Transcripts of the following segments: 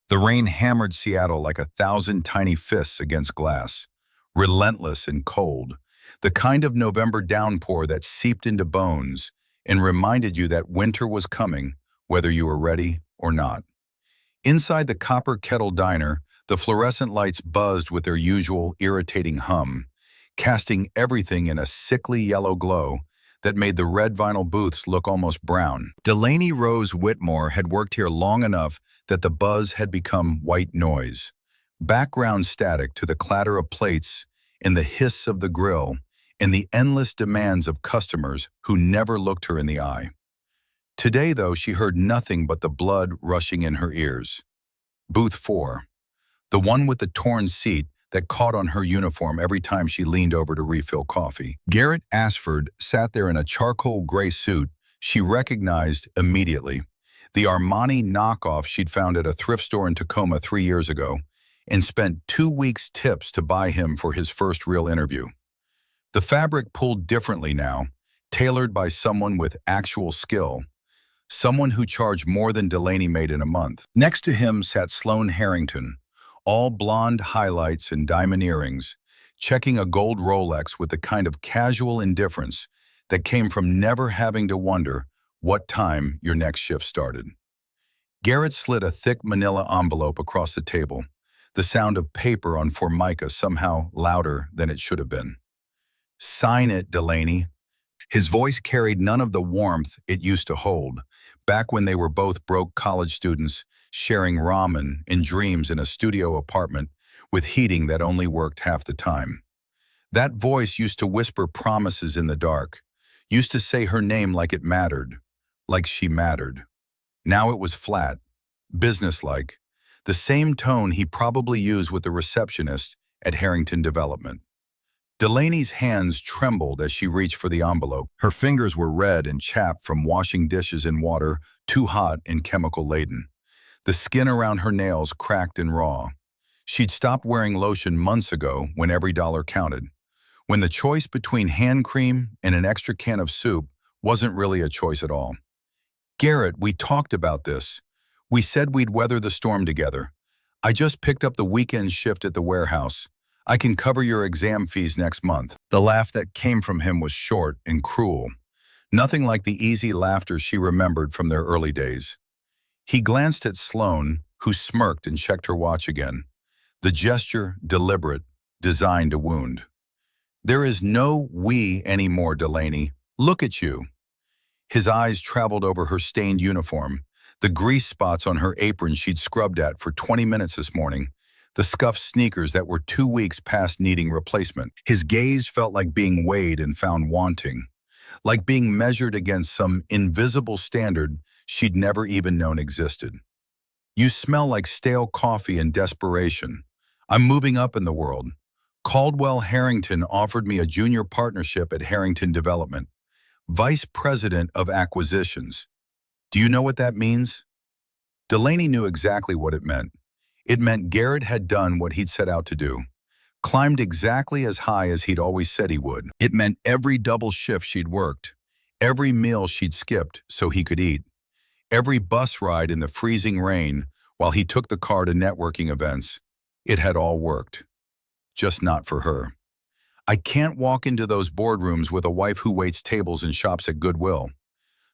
The rain hammered Seattle like 1,000 tiny fists against glass, relentless and cold, the kind of November downpour that seeped into bones and reminded you that winter was coming, whether you were ready or not. Inside the Copper Kettle Diner, the fluorescent lights buzzed with their usual irritating hum, casting everything in a sickly yellow glow that made the red vinyl booths look almost brown. Delaney Rose Whitmore had worked here long enough that the buzz had become white noise, background static to the clatter of plates and the hiss of the grill and the endless demands of customers who never looked her in the eye. Today, though, she heard nothing but the blood rushing in her ears. Booth 4, the one with the torn seat that caught on her uniform every time she leaned over to refill coffee. Garrett Ashford sat there in a charcoal gray suit she recognized immediately, the Armani knockoff she'd found at a thrift store in Tacoma 3 years ago, and spent 2 weeks' tips to buy him for his first real interview. The fabric pulled differently now, tailored by someone with actual skill, someone who charged more than Delaney made in a month. Next to him sat Sloane Harrington, all blonde highlights and diamond earrings, checking a gold Rolex with the kind of casual indifference that came from never having to wonder what time your next shift started. Garrett slid a thick manila envelope across the table, the sound of paper on formica somehow louder than it should have been. "Sign it, Delaney." His voice carried none of the warmth it used to hold, back when they were both broke college students sharing ramen and dreams in a studio apartment with heating that only worked half the time. That voice used to whisper promises in the dark, used to say her name like it mattered, like she mattered. Now it was flat, businesslike, the same tone he probably used with the receptionist at Harrington Development. Delaney's hands trembled as she reached for the envelope. Her fingers were red and chapped from washing dishes in water too hot and chemical-laden. The skin around her nails cracked and raw. She'd stopped wearing lotion months ago when every dollar counted, when the choice between hand cream and an extra can of soup wasn't really a choice at all. "Garrett, we talked about this. We said we'd weather the storm together. I just picked up the weekend shift at the warehouse. I can cover your exam fees next month." The laugh that came from him was short and cruel, nothing like the easy laughter she remembered from their early days. He glanced at Sloane, who smirked and checked her watch again, the gesture deliberate, designed to wound. "There is no we anymore, Delaney. Look at you." His eyes traveled over her stained uniform, the grease spots on her apron she'd scrubbed at for 20 minutes this morning, the scuffed sneakers that were 2 weeks past needing replacement. His gaze felt like being weighed and found wanting, like being measured against some invisible standard she'd never even known existed. "You smell like stale coffee and desperation. I'm moving up in the world. Caldwell Harrington offered me a junior partnership at Harrington Development, vice president of acquisitions. Do you know what that means?" Delaney knew exactly what it meant. It meant Garrett had done what he'd set out to do, climbed exactly as high as he'd always said he would. It meant every double shift she'd worked, every meal she'd skipped so he could eat, every bus ride in the freezing rain while he took the car to networking events. It had all worked. Just not for her. "I can't walk into those boardrooms with a wife who waits tables and shops at Goodwill.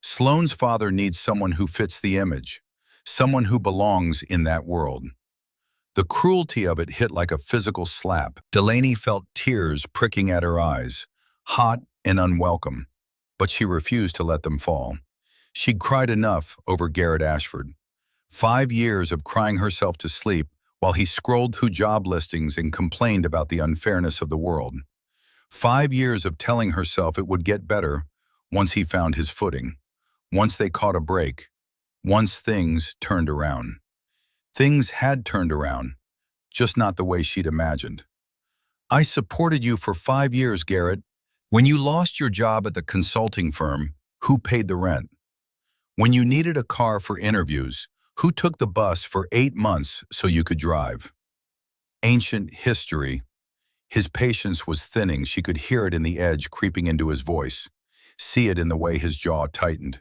Sloane's father needs someone who fits the image, someone who belongs in that world." The cruelty of it hit like a physical slap. Delaney felt tears pricking at her eyes, hot and unwelcome, but she refused to let them fall. She'd cried enough over Garrett Ashford. 5 years of crying herself to sleep while he scrolled through job listings and complained about the unfairness of the world. 5 years of telling herself it would get better once he found his footing, once they caught a break, once things turned around. Things had turned around, just not the way she'd imagined. "I supported you for 5 years, Garrett. When you lost your job at the consulting firm, who paid the rent? When you needed a car for interviews, who took the bus for 8 months so you could drive?" Ancient history. His patience was thinning. She could hear it in the edge creeping into his voice, see it in the way his jaw tightened.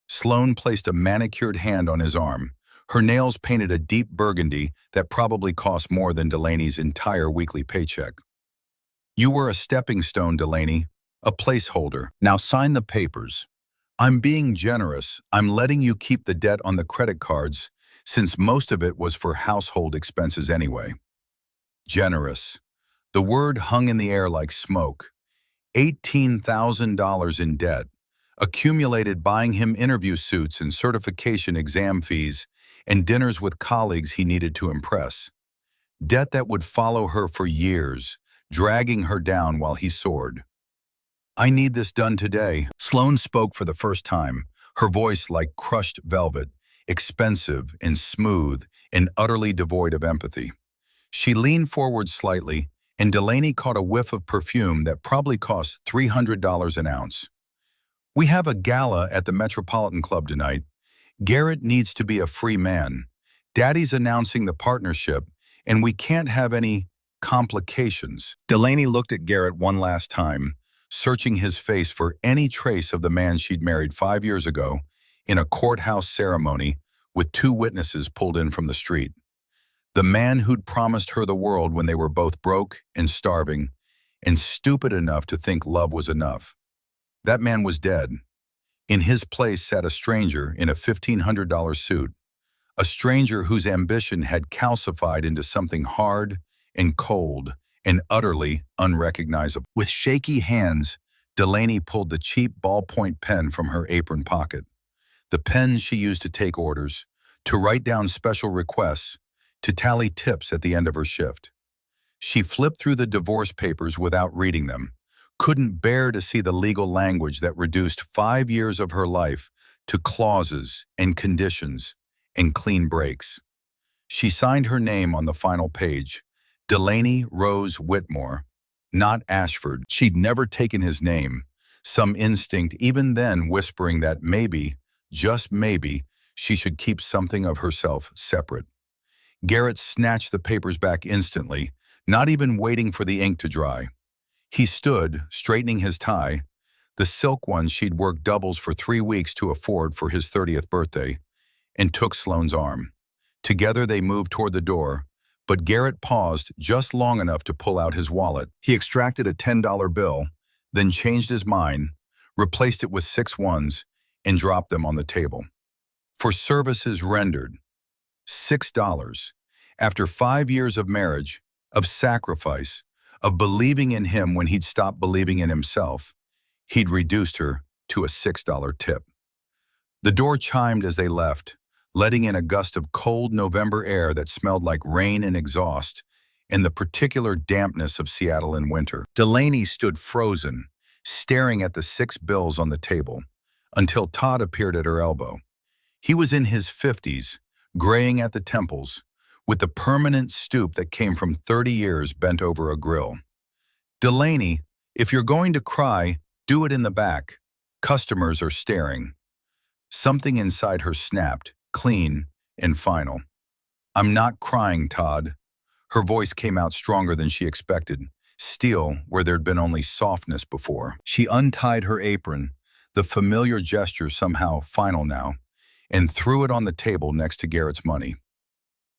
Sloane placed a manicured hand on his arm, Her nails painted a deep burgundy that probably cost more than Delaney's entire weekly paycheck. "You were a stepping stone, Delaney, a placeholder. Now sign the papers. I'm being generous. I'm letting you keep the debt on the credit cards, since most of it was for household expenses anyway." Generous. The word hung in the air like smoke. $18,000 in debt, accumulated buying him interview suits and certification exam fees and dinners with colleagues he needed to impress. Debt that would follow her for years, dragging her down while he soared. "I need this done today." Sloane spoke for the first time, her voice like crushed velvet, expensive and smooth and utterly devoid of empathy. She leaned forward slightly, and Delaney caught a whiff of perfume that probably cost $300 an ounce. "We have a gala at the Metropolitan Club tonight. Garrett needs to be a free man. Daddy's announcing the partnership, and we can't have any complications." Delaney looked at Garrett one last time, searching his face for any trace of the man she'd married 5 years ago in a courthouse ceremony with 2 witnesses pulled in from the street. The man who'd promised her the world when they were both broke and starving and stupid enough to think love was enough. That man was dead. In his place sat a stranger in a $1,500 suit, a stranger whose ambition had calcified into something hard and cold and utterly unrecognizable. With shaky hands, Delaney pulled the cheap ballpoint pen from her apron pocket, the pen she used to take orders, to write down special requests, to tally tips at the end of her shift. She flipped through the divorce papers without reading them, couldn't bear to see the legal language that reduced 5 years of her life to clauses and conditions and clean breaks. She signed her name on the final page, Delaney Rose Whitmore, not Ashford. She'd never taken his name, some instinct even then whispering that maybe, just maybe, she should keep something of herself separate. Garrett snatched the papers back instantly, not even waiting for the ink to dry. He stood, straightening his tie, the silk one she'd worked doubles for 3 weeks to afford for his 30th birthday, and took Sloane's arm. Together they moved toward the door, but Garrett paused just long enough to pull out his wallet. He extracted a $10 bill, then changed his mind, replaced it with 6 ones, and dropped them on the table. For services rendered, $6. After 5 years of marriage, of sacrifice, of believing in him when he'd stopped believing in himself, he'd reduced her to a $6 tip. The door chimed as they left, letting in a gust of cold November air that smelled like rain and exhaust, and the particular dampness of Seattle in winter. Delaney stood frozen, staring at the 6 bills on the table, until Todd appeared at her elbow. He was in his 50s, graying at the temples, with the permanent stoop that came from 30 years bent over a grill. "Delaney, if you're going to cry, do it in the back. Customers are staring." Something inside her snapped, clean and final. "I'm not crying, Todd." Her voice came out stronger than she expected, steel where there'd been only softness before. She untied her apron, the familiar gesture somehow final now, and threw it on the table next to Garrett's money.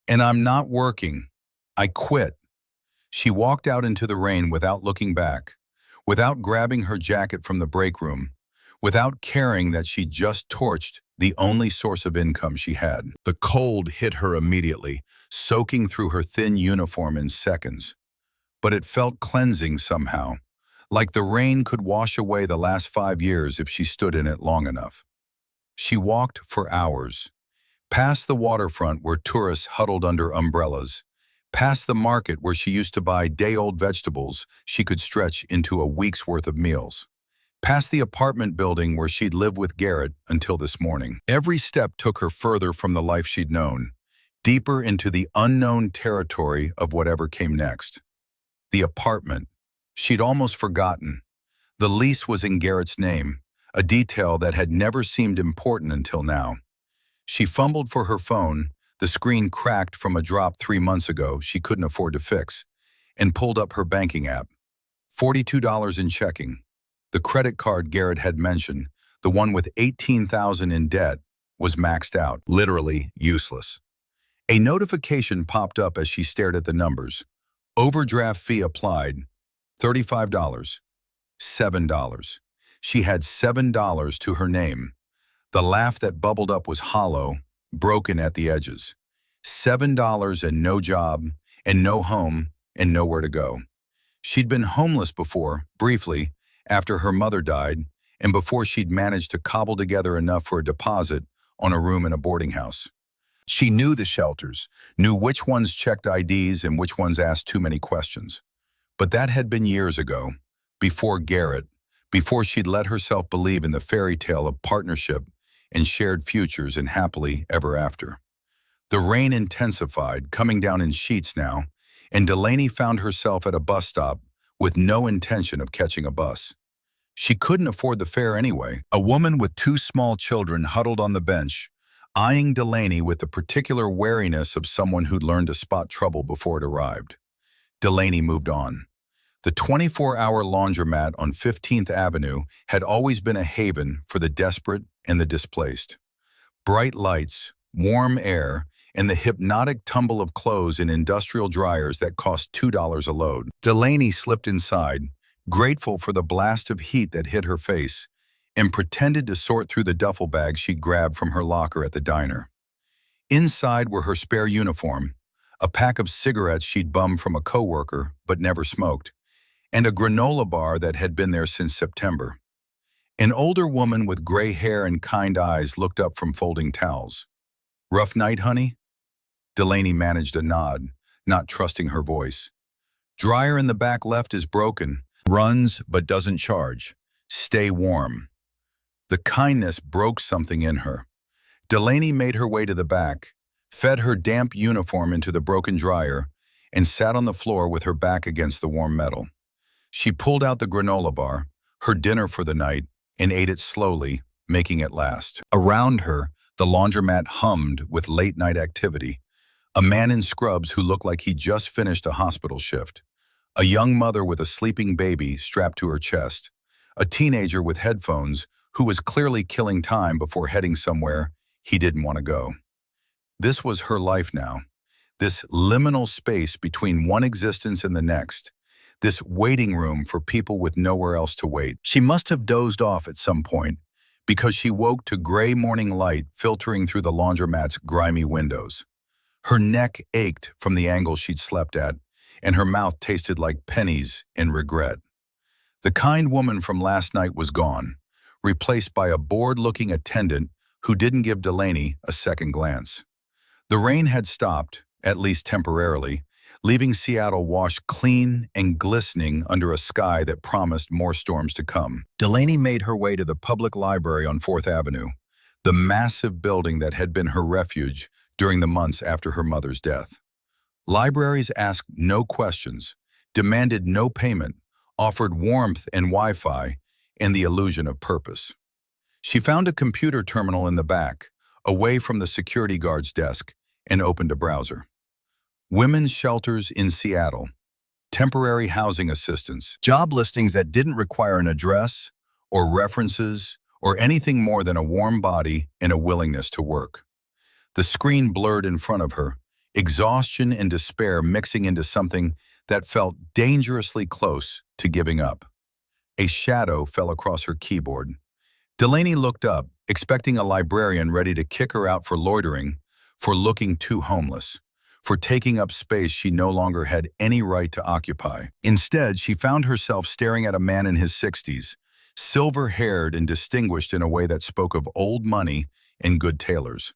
"And I'm not working. I quit." She walked out into the rain without looking back, without grabbing her jacket from the break room, without caring that she just torched the only source of income she had. The cold hit her immediately, soaking through her thin uniform in seconds. But it felt cleansing somehow, like the rain could wash away the last 5 years if she stood in it long enough. She walked for hours, past the waterfront where tourists huddled under umbrellas, past the market where she used to buy day-old vegetables she could stretch into a week's worth of meals, past the apartment building where she'd lived with Garrett until this morning. Every step took her further from the life she'd known, deeper into the unknown territory of whatever came next. The apartment. She'd almost forgotten. The lease was in Garrett's name, a detail that had never seemed important until now. She fumbled for her phone, the screen cracked from a drop 3 months ago she couldn't afford to fix, and pulled up her banking app. $42 in checking. The credit card Garrett had mentioned, the one with $18,000 in debt, was maxed out, literally useless. A notification popped up as she stared at the numbers. Overdraft fee applied, $35, $7. She had $7 to her name. The laugh that bubbled up was hollow, broken at the edges. $7 and no job, and no home, and nowhere to go. She'd been homeless before, briefly, after her mother died, and before she'd managed to cobble together enough for a deposit on a room in a boarding house. She knew the shelters, knew which ones checked IDs and which ones asked too many questions. But that had been years ago, before Garrett, before she'd let herself believe in the fairy tale of partnership and shared futures and happily ever after. The rain intensified, coming down in sheets now, and Delaney found herself at a bus stop with no intention of catching a bus. She couldn't afford the fare anyway. A woman with two small children huddled on the bench, eyeing Delaney with the particular wariness of someone who'd learned to spot trouble before it arrived. Delaney moved on. The 24-hour laundromat on 15th Avenue had always been a haven for the desperate and the displaced. Bright lights, warm air, and the hypnotic tumble of clothes in industrial dryers that cost $2 a load. Delaney slipped inside, grateful for the blast of heat that hit her face, and pretended to sort through the duffel bag she'd grabbed from her locker at the diner. Inside were her spare uniform, a pack of cigarettes she'd bummed from a coworker but never smoked, and a granola bar that had been there since September. An older woman with gray hair and kind eyes looked up from folding towels. "Rough night, honey?" Delaney managed a nod, not trusting her voice. "Dryer in the back left is broken. Runs but doesn't charge. Stay warm." The kindness broke something in her. Delaney made her way to the back, fed her damp uniform into the broken dryer, and sat on the floor with her back against the warm metal. She pulled out the granola bar, her dinner for the night, and ate it slowly, making it last. Around her, the laundromat hummed with late-night activity. A man in scrubs who looked like he just finished a hospital shift. A young mother with a sleeping baby strapped to her chest. A teenager with headphones who was clearly killing time before heading somewhere he didn't want to go. This was her life now. This liminal space between one existence and the next. This waiting room for people with nowhere else to wait. She must have dozed off at some point because she woke to gray morning light filtering through the laundromat's grimy windows. Her neck ached from the angle she'd slept at, and her mouth tasted like pennies in regret. The kind woman from last night was gone, replaced by a bored-looking attendant who didn't give Delaney a second glance. The rain had stopped, at least temporarily, leaving Seattle washed clean and glistening under a sky that promised more storms to come. Delaney made her way to the public library on 4th Avenue, the massive building that had been her refuge during the months after her mother's death. Libraries asked no questions, demanded no payment, offered warmth and Wi-Fi, and the illusion of purpose. She found a computer terminal in the back, away from the security guard's desk, and opened a browser. Women's shelters in Seattle, temporary housing assistance, job listings that didn't require an address or references or anything more than a warm body and a willingness to work. The screen blurred in front of her, exhaustion and despair mixing into something that felt dangerously close to giving up. A shadow fell across her keyboard. Delaney looked up, expecting a librarian ready to kick her out for loitering, for looking too homeless, for taking up space she no longer had any right to occupy. Instead, she found herself staring at a man in his 60s, silver-haired and distinguished in a way that spoke of old money and good tailors.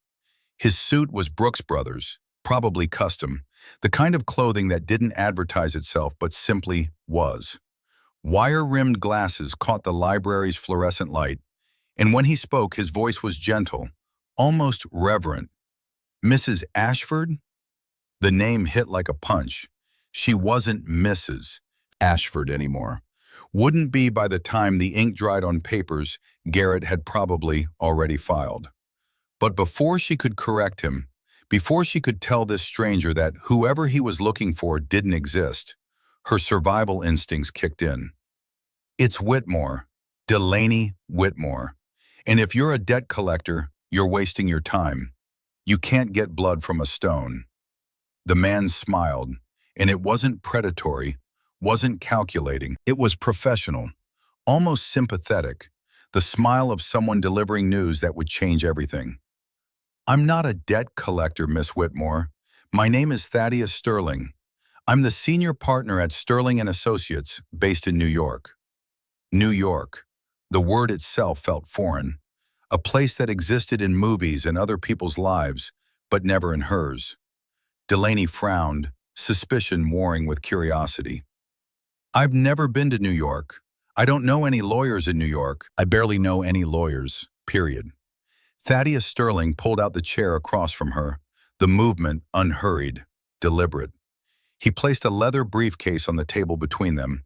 His suit was Brooks Brothers, probably custom, the kind of clothing that didn't advertise itself but simply was. Wire-rimmed glasses caught the library's fluorescent light, and when he spoke, his voice was gentle, almost reverent. "Mrs. Ashford?" The name hit like a punch. She wasn't Mrs. Ashford anymore. Wouldn't be by the time the ink dried on papers Garrett had probably already filed. But before she could correct him, before she could tell this stranger that whoever he was looking for didn't exist, her survival instincts kicked in. "It's Whitmore, Delaney Whitmore. And if you're a debt collector, You're wasting your time. You can't get blood from a stone." The man smiled, and it wasn't predatory, wasn't calculating. It was professional, almost sympathetic, the smile of someone delivering news that would change everything. "I'm not a debt collector, Miss Whitmore. My name is Thaddeus Sterling. I'm the senior partner at Sterling and Associates, based in New York." New York. The word itself felt foreign, a place that existed in movies and other people's lives, but never in hers. Delaney frowned, suspicion warring with curiosity. "I've never been to New York. I don't know any lawyers in New York. I barely know any lawyers, period." Thaddeus Sterling pulled out the chair across from her, the movement unhurried, deliberate. He placed a leather briefcase on the table between them,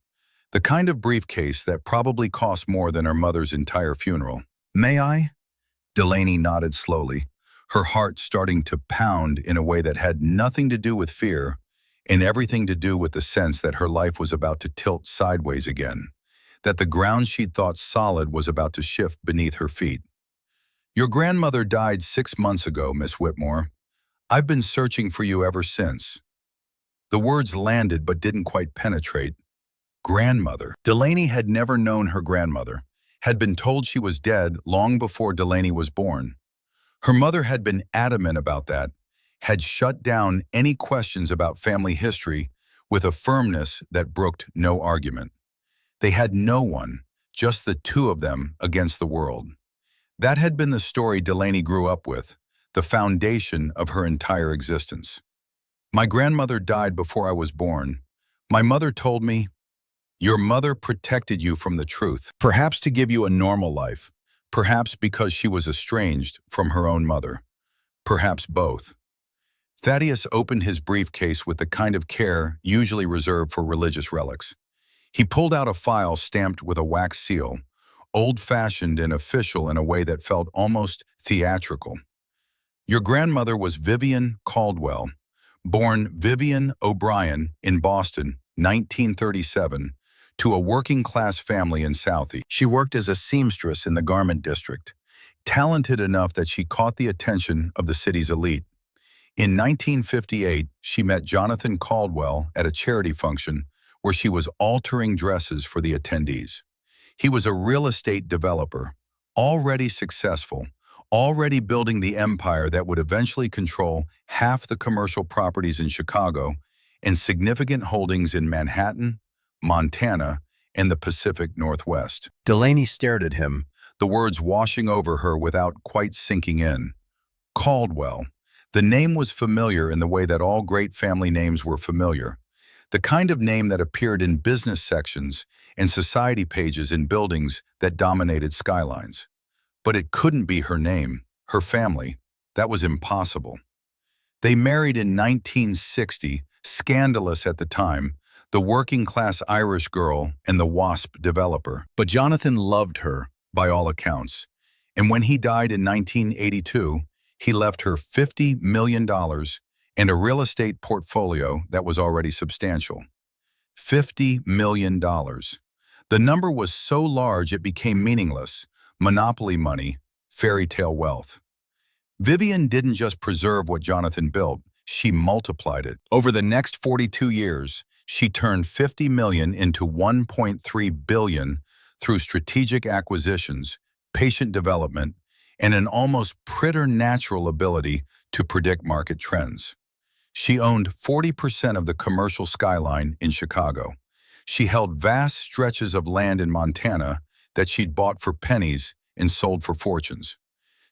the kind of briefcase that probably cost more than her mother's entire funeral. "May I?" Delaney nodded slowly, her heart starting to pound in a way that had nothing to do with fear and everything to do with the sense that her life was about to tilt sideways again, that the ground she'd thought solid was about to shift beneath her feet. "Your grandmother died 6 months ago, Miss Whitmore. I've been searching for you ever since." The words landed but didn't quite penetrate. Grandmother. Delaney had never known her grandmother, had been told she was dead long before Delaney was born. Her mother had been adamant about that, had shut down any questions about family history with a firmness that brooked no argument. They had no one, just the two of them against the world. That had been the story Delaney grew up with, the foundation of her entire existence. "My grandmother died before I was born. My mother told me, 'Your mother protected you from the truth,' perhaps to give you a normal life, perhaps because she was estranged from her own mother, perhaps both." Thaddeus opened his briefcase with the kind of care usually reserved for religious relics. He pulled out a file stamped with a wax seal, old-fashioned and official in a way that felt almost theatrical. "Your grandmother was Vivian Caldwell, born Vivian O'Brien in Boston, 1937, to a working-class family in Southie. She worked as a seamstress in the garment district, talented enough that she caught the attention of the city's elite. In 1958, she met Jonathan Caldwell at a charity function where she was altering dresses for the attendees. He was a real estate developer, already successful, already building the empire that would eventually control half the commercial properties in Chicago and significant holdings in Manhattan, Montana, and the Pacific Northwest. Delaney stared at him, the words washing over her without quite sinking in. Caldwell. The name was familiar in the way that all great family names were familiar. The kind of name that appeared in business sections and society pages in buildings that dominated skylines. But it couldn't be her name, her family. That was impossible. They married in 1960, scandalous at the time, the working-class Irish girl and the WASP developer. But Jonathan loved her, by all accounts. And when he died in 1982, he left her $50 million and a real estate portfolio that was already substantial. $50 million. The number was so large it became meaningless. Monopoly money, fairy tale wealth. Vivian didn't just preserve what Jonathan built, she multiplied it. Over the next 42 years, she turned $50 million into $1.3 billion through strategic acquisitions, patient development, and an almost preternatural ability to predict market trends. She owned 40% of the commercial skyline in Chicago. She held vast stretches of land in Montana that she'd bought for pennies and sold for fortunes.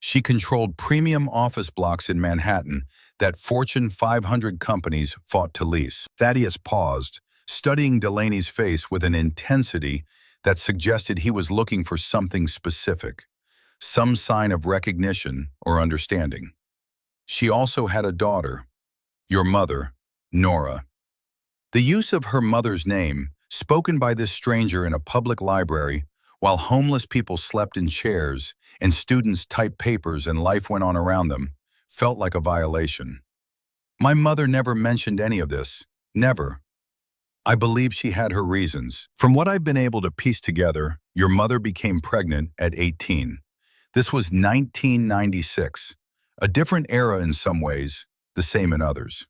She controlled premium office blocks in Manhattan that Fortune 500 companies fought to lease. Thaddeus paused, studying Delaney's face with an intensity that suggested he was looking for something specific, some sign of recognition or understanding. She also had a daughter, your mother, Nora. The use of her mother's name, spoken by this stranger in a public library, while homeless people slept in chairs and students typed papers and life went on around them, felt like a violation. My mother never mentioned any of this, never. I believe she had her reasons. From what I've been able to piece together, your mother became pregnant at 18. This was 1996, a different era in some ways, the same in others.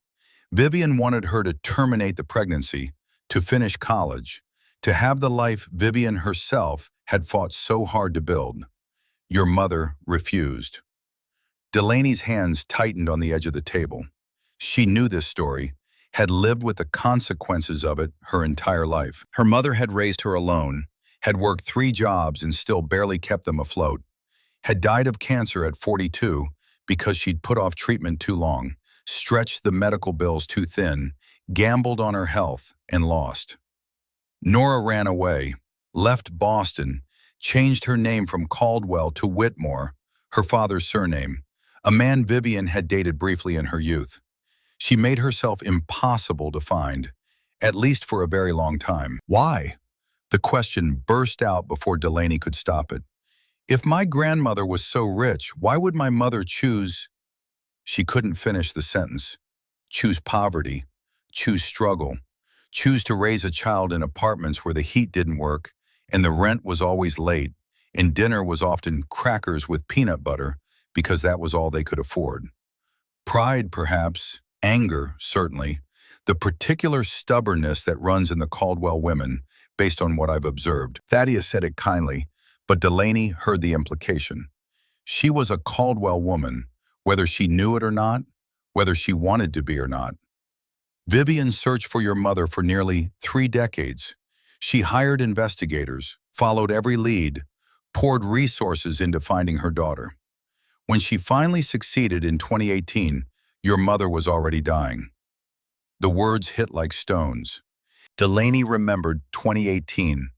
Vivian wanted her to terminate the pregnancy, to finish college, to have the life Vivian herself had fought so hard to build. Your mother refused. Delaney's hands tightened on the edge of the table. She knew this story, had lived with the consequences of it her entire life. Her mother had raised her alone, had worked 3 jobs and still barely kept them afloat, had died of cancer at 42 because she'd put off treatment too long, stretched the medical bills too thin, gambled on her health, and lost. Nora ran away, left Boston, changed her name from Caldwell to Whitmore, her father's surname, a man Vivian had dated briefly in her youth. She made herself impossible to find, at least for a very long time. Why? The question burst out before Delaney could stop it. If my grandmother was so rich, why would my mother choose? She couldn't finish the sentence. Choose poverty, choose struggle, choose to raise a child in apartments where the heat didn't work and the rent was always late and dinner was often crackers with peanut butter because that was all they could afford. Pride, perhaps, anger, certainly, the particular stubbornness that runs in the Caldwell women, based on what I've observed. Thaddeus said it kindly, but Delaney heard the implication. She was a Caldwell woman, whether she knew it or not, whether she wanted to be or not. Vivian searched for your mother for nearly 3 decades. She hired investigators, followed every lead, poured resources into finding her daughter. When she finally succeeded in 2018, your mother was already dying. The words hit like stones. Delaney remembered 2018,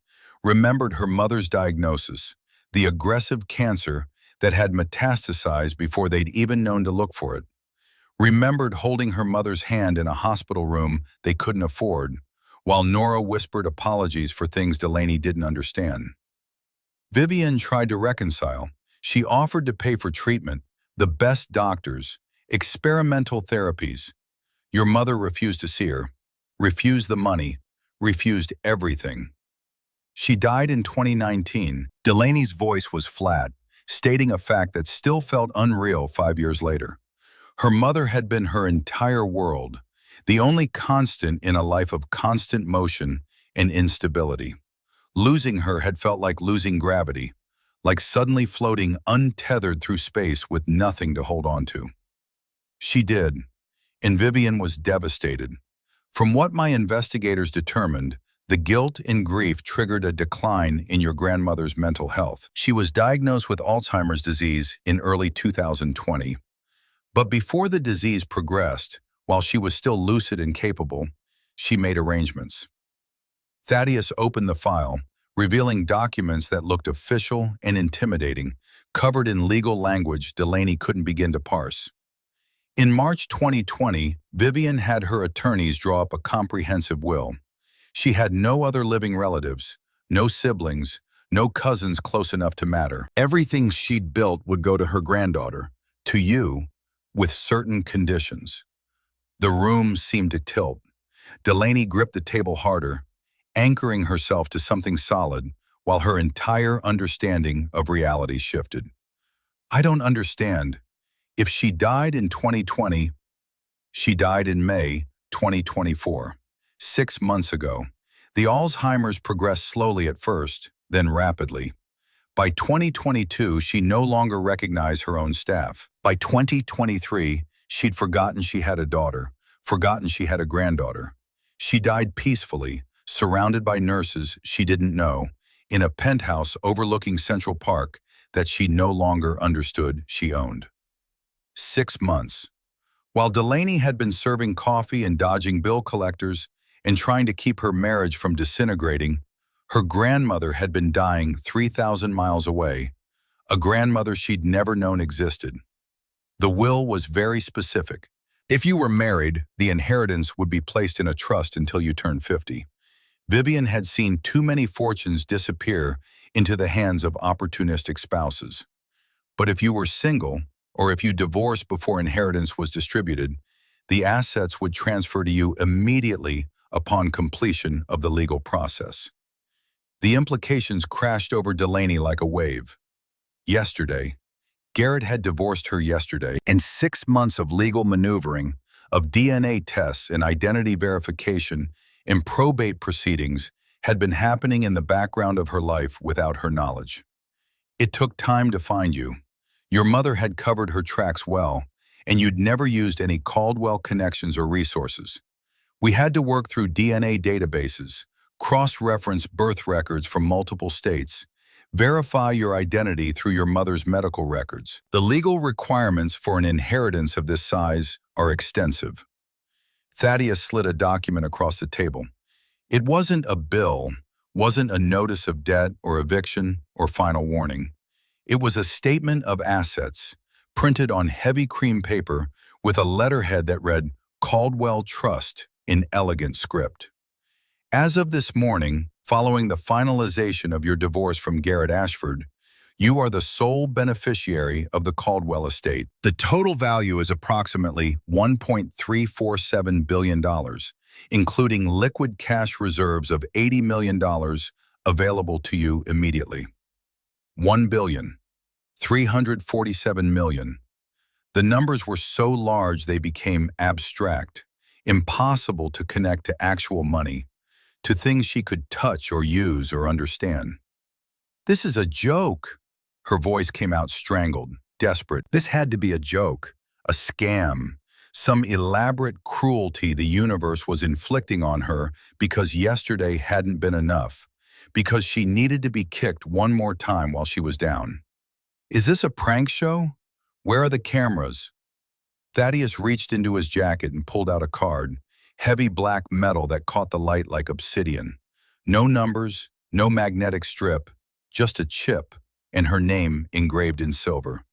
remembered her mother's diagnosis, the aggressive cancer that had metastasized before they'd even known to look for it. Remembered holding her mother's hand in a hospital room they couldn't afford, while Nora whispered apologies for things Delaney didn't understand. Vivian tried to reconcile. She offered to pay for treatment, the best doctors, experimental therapies. Your mother refused to see her, refused the money, refused everything. She died in 2019. Delaney's voice was flat, stating a fact that still felt unreal 5 years later. Her mother had been her entire world, the only constant in a life of constant motion and instability. Losing her had felt like losing gravity, like suddenly floating untethered through space with nothing to hold on to. She did, and Vivian was devastated. From what my investigators determined, the guilt and grief triggered a decline in your grandmother's mental health. She was diagnosed with Alzheimer's disease in early 2020. But before the disease progressed, while she was still lucid and capable, she made arrangements. Thaddeus opened the file, revealing documents that looked official and intimidating, covered in legal language Delaney couldn't begin to parse. In March 2020, Vivian had her attorneys draw up a comprehensive will. She had no other living relatives, no siblings, no cousins close enough to matter. Everything she'd built would go to her granddaughter, to you, with certain conditions. The room seemed to tilt. Delaney gripped the table harder, anchoring herself to something solid, while her entire understanding of reality shifted. I don't understand. If she died in 2020, she died in May 2024, 6 months ago. The Alzheimer's progressed slowly at first, then rapidly. By 2022, she no longer recognized her own staff. By 2023, she'd forgotten she had a daughter, forgotten she had a granddaughter. She died peacefully, surrounded by nurses she didn't know, in a penthouse overlooking Central Park that she no longer understood she owned. 6 months. While Delaney had been serving coffee and dodging bill collectors and trying to keep her marriage from disintegrating, her grandmother had been dying 3,000 miles away, a grandmother she'd never known existed. The will was very specific. If you were married, the inheritance would be placed in a trust until you turned 50. Vivian had seen too many fortunes disappear into the hands of opportunistic spouses. But if you were single, or if you divorced before inheritance was distributed, the assets would transfer to you immediately upon completion of the legal process. The implications crashed over Delaney like a wave. Yesterday. Garrett had divorced her yesterday, and 6 months of legal maneuvering, of DNA tests and identity verification and probate proceedings had been happening in the background of her life without her knowledge. It took time to find you. Your mother had covered her tracks well, and you'd never used any Caldwell connections or resources. We had to work through DNA databases, cross-reference birth records from multiple states, verify your identity through your mother's medical records. The legal requirements for an inheritance of this size are extensive. Thaddeus slid a document across the table. It wasn't a bill, wasn't a notice of debt or eviction or final warning. It was a statement of assets, printed on heavy cream paper with a letterhead that read Caldwell Trust in elegant script. As of this morning, following the finalization of your divorce from Garrett Ashford, you are the sole beneficiary of the Caldwell estate. The total value is approximately $1.347 billion, including liquid cash reserves of $80 million available to you immediately. $1,347,000,000. The numbers were so large they became abstract, impossible to connect to actual money, to things she could touch or use or understand. This is a joke. Her voice came out strangled, desperate. This had to be a joke, a scam, some elaborate cruelty the universe was inflicting on her because yesterday hadn't been enough, because she needed to be kicked one more time while she was down. Is this a prank show? Where are the cameras? Thaddeus reached into his jacket and pulled out a card, heavy black metal that caught the light like obsidian. No numbers, no magnetic strip, just a chip, and her name engraved in silver.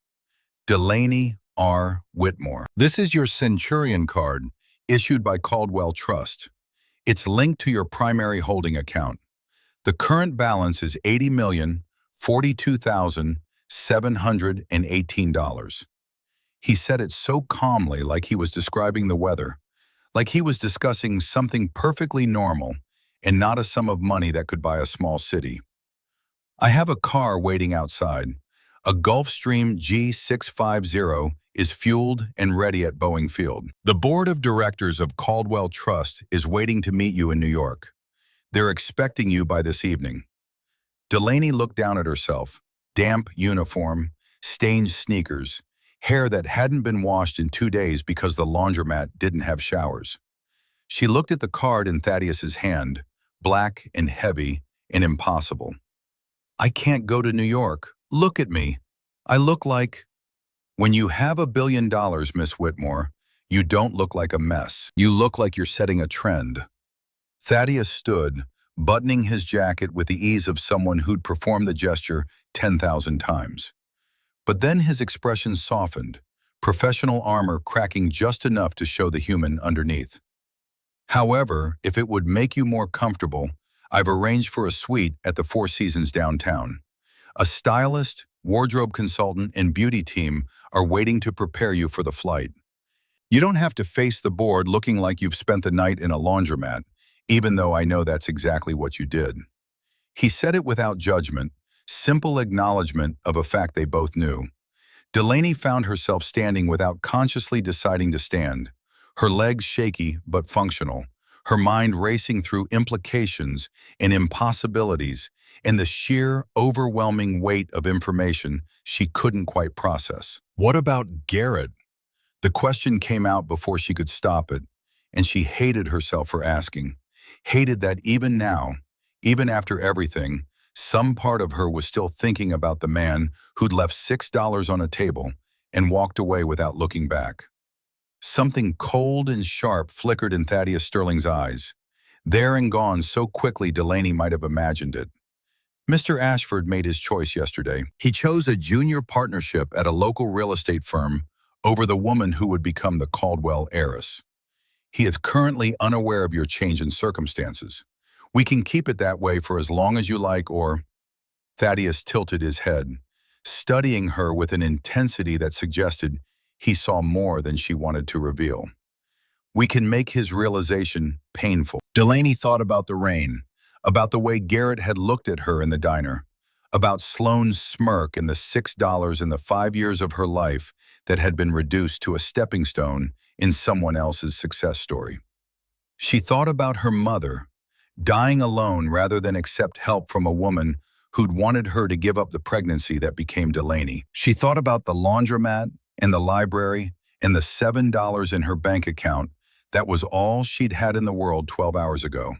Delaney R. Whitmore. This is your Centurion card, issued by Caldwell Trust. It's linked to your primary holding account. The current balance is $80,042,718. He said it so calmly, like he was describing the weather, like he was discussing something perfectly normal and not a sum of money that could buy a small city. I have a car waiting outside. A Gulfstream G650 is fueled and ready at Boeing Field. The board of directors of Caldwell Trust is waiting to meet you in New York. They're expecting you by this evening. Delaney looked down at herself. Damp uniform, stained sneakers, hair that hadn't been washed in 2 days because the laundromat didn't have showers. She looked at the card in Thaddeus's hand, black and heavy and impossible. I can't go to New York. Look at me. I look like... When you have $1 billion, Miss Whitmore, you don't look like a mess. You look like you're setting a trend. Thaddeus stood, buttoning his jacket with the ease of someone who'd performed the gesture 10,000 times. But then his expression softened, professional armor cracking just enough to show the human underneath. However, if it would make you more comfortable, I've arranged for a suite at the Four Seasons downtown. A stylist, wardrobe consultant, and beauty team are waiting to prepare you for the flight. You don't have to face the board looking like you've spent the night in a laundromat, even though I know that's exactly what you did. He said it without judgment, simple acknowledgement of a fact they both knew. Delaney found herself standing without consciously deciding to stand, her legs shaky but functional, her mind racing through implications and impossibilities and the sheer, overwhelming weight of information she couldn't quite process. What about Garrett? The question came out before she could stop it, and she hated herself for asking. Hated that even now, even after everything, some part of her was still thinking about the man who'd left $6 on a table and walked away without looking back. Something cold and sharp flickered in Thaddeus Sterling's eyes. There and gone so quickly Delaney might have imagined it. Mr. Ashford made his choice yesterday. He chose a junior partnership at a local real estate firm over the woman who would become the Caldwell heiress. He is currently unaware of your change in circumstances. We can keep it that way for as long as you like, or... Thaddeus tilted his head, studying her with an intensity that suggested he saw more than she wanted to reveal. We can make his realization painful. Delaney thought about the rain, about the way Garrett had looked at her in the diner, about Sloane's smirk and the $6 in the 5 years of her life that had been reduced to a stepping stone in someone else's success story. She thought about her mother, dying alone rather than accept help from a woman who'd wanted her to give up the pregnancy that became Delaney. She thought about the laundromat and the library and the $7 in her bank account that was all she'd had in the world 12 hours ago.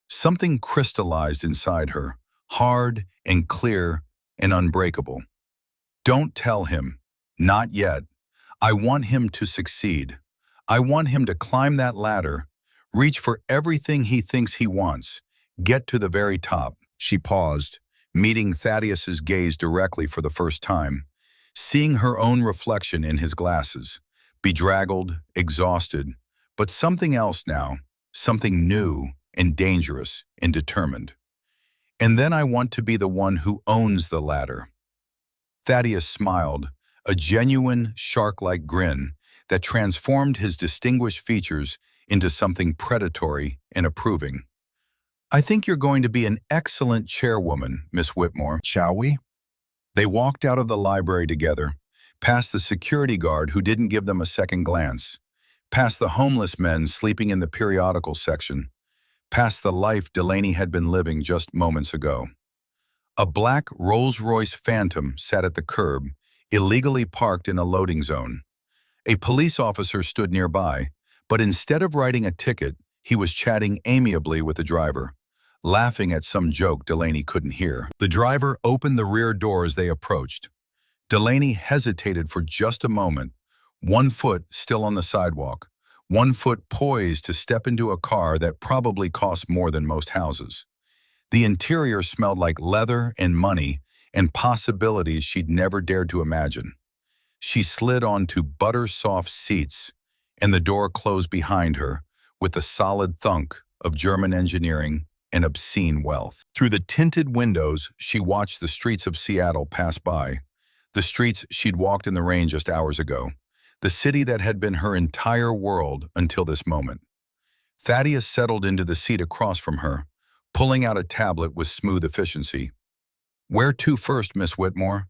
Something crystallized inside her, hard and clear and unbreakable. Don't tell him. Not yet. I want him to succeed. I want him to climb that ladder, reach for everything he thinks he wants, get to the very top. She paused, meeting Thaddeus's gaze directly for the first time, seeing her own reflection in his glasses, bedraggled, exhausted, but something else now, something new and dangerous and determined. And then I want to be the one who owns the ladder. Thaddeus smiled, a genuine shark-like grin that transformed his distinguished features into something predatory and approving. I think you're going to be an excellent chairwoman, Miss Whitmore. Shall we? They walked out of the library together, past the security guard who didn't give them a second glance, past the homeless men sleeping in the periodical section, past the life Delaney had been living just moments ago. A black Rolls-Royce Phantom sat at the curb, illegally parked in a loading zone. A police officer stood nearby, but instead of writing a ticket, he was chatting amiably with the driver, laughing at some joke Delaney couldn't hear. The driver opened the rear door as they approached. Delaney hesitated for just a moment, one foot still on the sidewalk, one foot poised to step into a car that probably cost more than most houses. The interior smelled like leather and money and possibilities she'd never dared to imagine. She slid onto butter-soft seats, and the door closed behind her with the solid thunk of German engineering and obscene wealth. Through the tinted windows, she watched the streets of Seattle pass by, the streets she'd walked in the rain just hours ago, the city that had been her entire world until this moment. Thaddeus settled into the seat across from her, pulling out a tablet with smooth efficiency. Where to first, Miss Whitmore?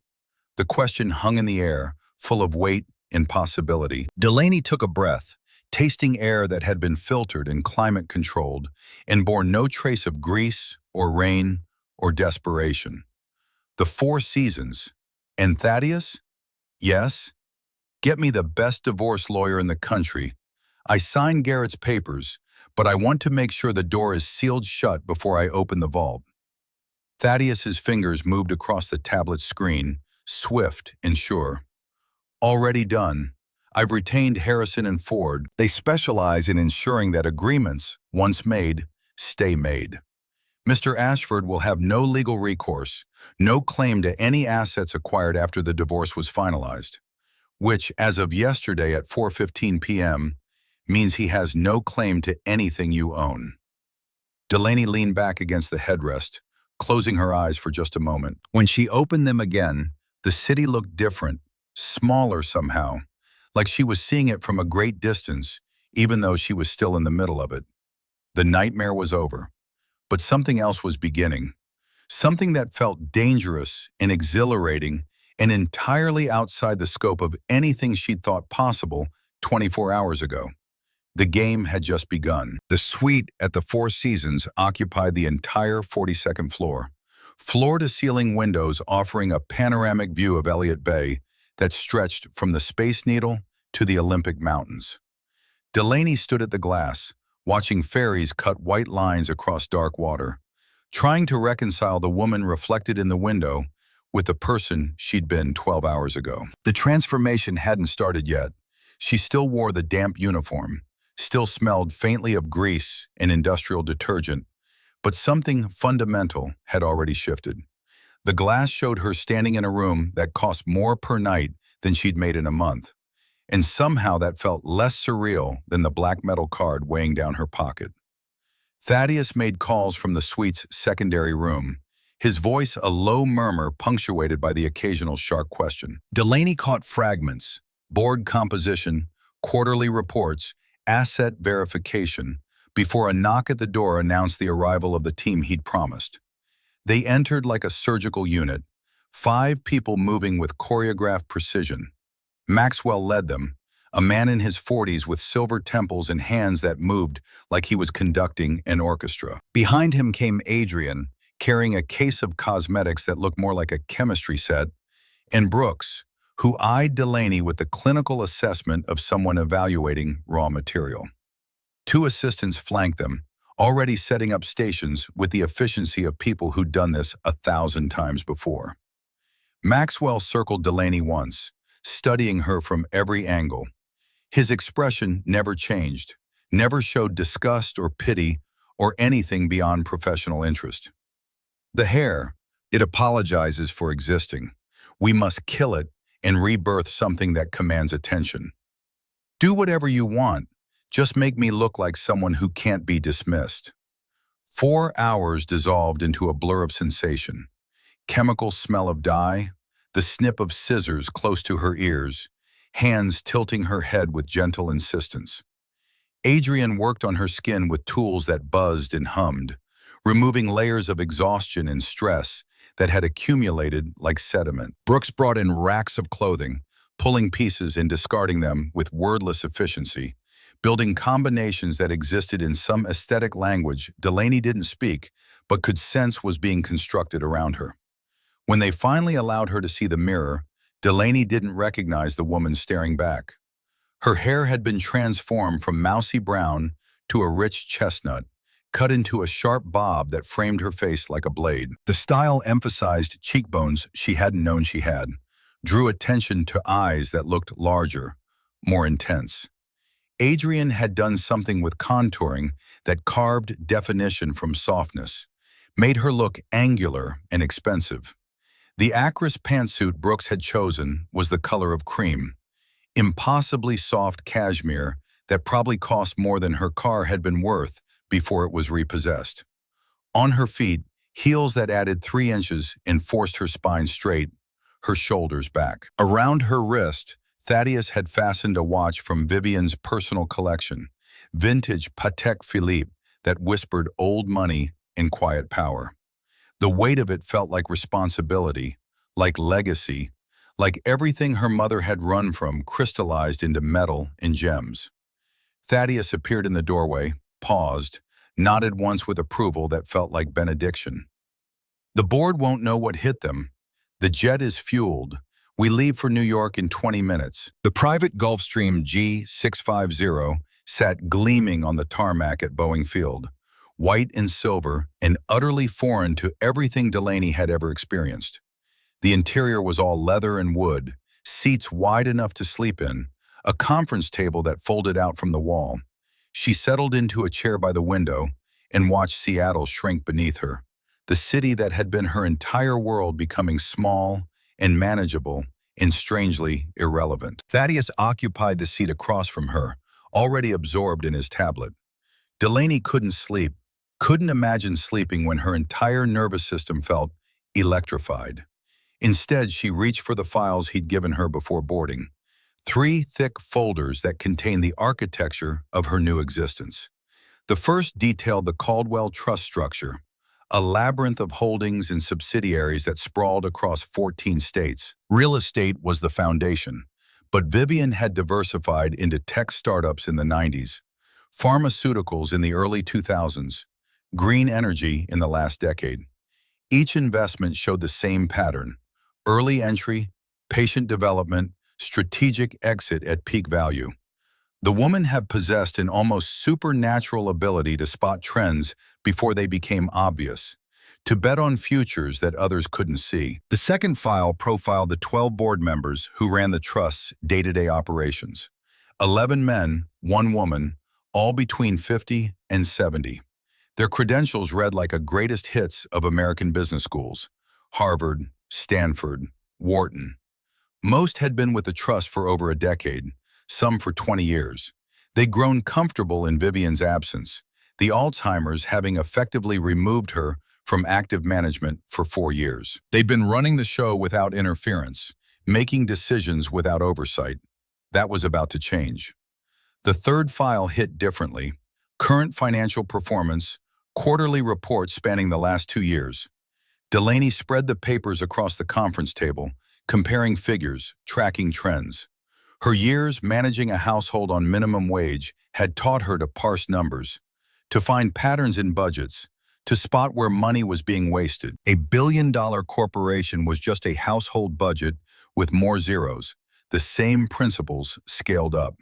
The question hung in the air, full of weight and possibility. Delaney took a breath, tasting air that had been filtered and climate-controlled and bore no trace of grease or rain or desperation. The Four Seasons. And Thaddeus? Yes. Get me the best divorce lawyer in the country. I signed Garrett's papers, but I want to make sure the door is sealed shut before I open the vault. Thaddeus's fingers moved across the tablet screen, swift and sure. Already done. I've retained Harrison and Ford. They specialize in ensuring that agreements, once made, stay made. Mr. Ashford will have no legal recourse, no claim to any assets acquired after the divorce was finalized, which, as of yesterday at 4:15 p.m., means he has no claim to anything you own. Delaney leaned back against the headrest, closing her eyes for just a moment. When she opened them again, the city looked different, smaller somehow, like she was seeing it from a great distance, even though she was still in the middle of it. The nightmare was over, but something else was beginning, something that felt dangerous and exhilarating and entirely outside the scope of anything she'd thought possible 24 hours ago. The game had just begun. The suite at the Four Seasons occupied the entire 42nd floor, floor-to-ceiling windows offering a panoramic view of Elliott Bay that stretched from the Space Needle to the Olympic Mountains. Delaney stood at the glass, watching ferries cut white lines across dark water, trying to reconcile the woman reflected in the window with the person she'd been 12 hours ago. The transformation hadn't started yet. She still wore the damp uniform, still smelled faintly of grease and industrial detergent, but something fundamental had already shifted. The glass showed her standing in a room that cost more per night than she'd made in a month, and somehow that felt less surreal than the black metal card weighing down her pocket. Thaddeus made calls from the suite's secondary room, his voice a low murmur punctuated by the occasional sharp question. Delaney caught fragments, board composition, quarterly reports, asset verification, before a knock at the door announced the arrival of the team he'd promised. They entered like a surgical unit, 5 people moving with choreographed precision. Maxwell led them, a man in his 40s with silver temples and hands that moved like he was conducting an orchestra. Behind him came Adrian, carrying a case of cosmetics that looked more like a chemistry set, and Brooks, who eyed Delaney with the clinical assessment of someone evaluating raw material. 2 assistants flanked them, already setting up stations with the efficiency of people who'd done this 1,000 times before. Maxwell circled Delaney once, studying her from every angle. His expression never changed, never showed disgust or pity or anything beyond professional interest. The hair, it apologizes for existing. We must kill it and rebirth something that commands attention. Do whatever you want, just make me look like someone who can't be dismissed. 4 hours dissolved into a blur of sensation. Chemical smell of dye, the snip of scissors close to her ears, hands tilting her head with gentle insistence. Adrian worked on her skin with tools that buzzed and hummed, removing layers of exhaustion and stress that had accumulated like sediment. Brooks brought in racks of clothing, pulling pieces and discarding them with wordless efficiency, building combinations that existed in some aesthetic language Delaney didn't speak, but could sense was being constructed around her. When they finally allowed her to see the mirror, Delaney didn't recognize the woman staring back. Her hair had been transformed from mousy brown to a rich chestnut, cut into a sharp bob that framed her face like a blade. The style emphasized cheekbones she hadn't known she had, drew attention to eyes that looked larger, more intense. Adrian had done something with contouring that carved definition from softness, made her look angular and expensive. The Acris pantsuit Brooks had chosen was the color of cream, impossibly soft cashmere that probably cost more than her car had been worth before it was repossessed. On her feet, heels that added 3 inches and forced her spine straight, her shoulders back. Around her wrist, Thaddeus had fastened a watch from Vivian's personal collection, vintage Patek Philippe that whispered old money and quiet power. The weight of it felt like responsibility, like legacy, like everything her mother had run from crystallized into metal and gems. Thaddeus appeared in the doorway, paused, nodded once with approval that felt like benediction. The board won't know what hit them. The jet is fueled. We leave for New York in 20 minutes. The private Gulfstream G650 sat gleaming on the tarmac at Boeing Field, white and silver and utterly foreign to everything Delaney had ever experienced. The interior was all leather and wood, seats wide enough to sleep in, a conference table that folded out from the wall. She settled into a chair by the window and watched Seattle shrink beneath her, the city that had been her entire world becoming small and manageable and strangely irrelevant. Thaddeus occupied the seat across from her, already absorbed in his tablet. Delaney couldn't sleep, couldn't imagine sleeping when her entire nervous system felt electrified. Instead, she reached for the files he'd given her before boarding, 3 thick folders that contained the architecture of her new existence. The first detailed the Caldwell Trust structure, a labyrinth of holdings and subsidiaries that sprawled across 14 states. Real estate was the foundation, but Vivian had diversified into tech startups in the 90s, pharmaceuticals in the early 2000s, green energy in the last decade. Each investment showed the same pattern: early entry, patient development, strategic exit at peak value. The woman had possessed an almost supernatural ability to spot trends before they became obvious, to bet on futures that others couldn't see. The second file profiled the 12 board members who ran the trust's day-to-day operations. 11 men, 1 woman, all between 50 and 70. Their credentials read like a greatest hits of American business schools: Harvard, Stanford, Wharton. Most had been with the trust for over a decade, some for 20 years. They'd grown comfortable in Vivian's absence, the Alzheimer's having effectively removed her from active management for 4 years. They'd been running the show without interference, making decisions without oversight. That was about to change. The third file hit differently: current financial performance, quarterly reports spanning the last 2 years. Delaney spread the papers across the conference table, comparing figures, tracking trends. Her years managing a household on minimum wage had taught her to parse numbers, to find patterns in budgets, to spot where money was being wasted. $1 billion corporation was just a household budget with more zeros, the same principles scaled up.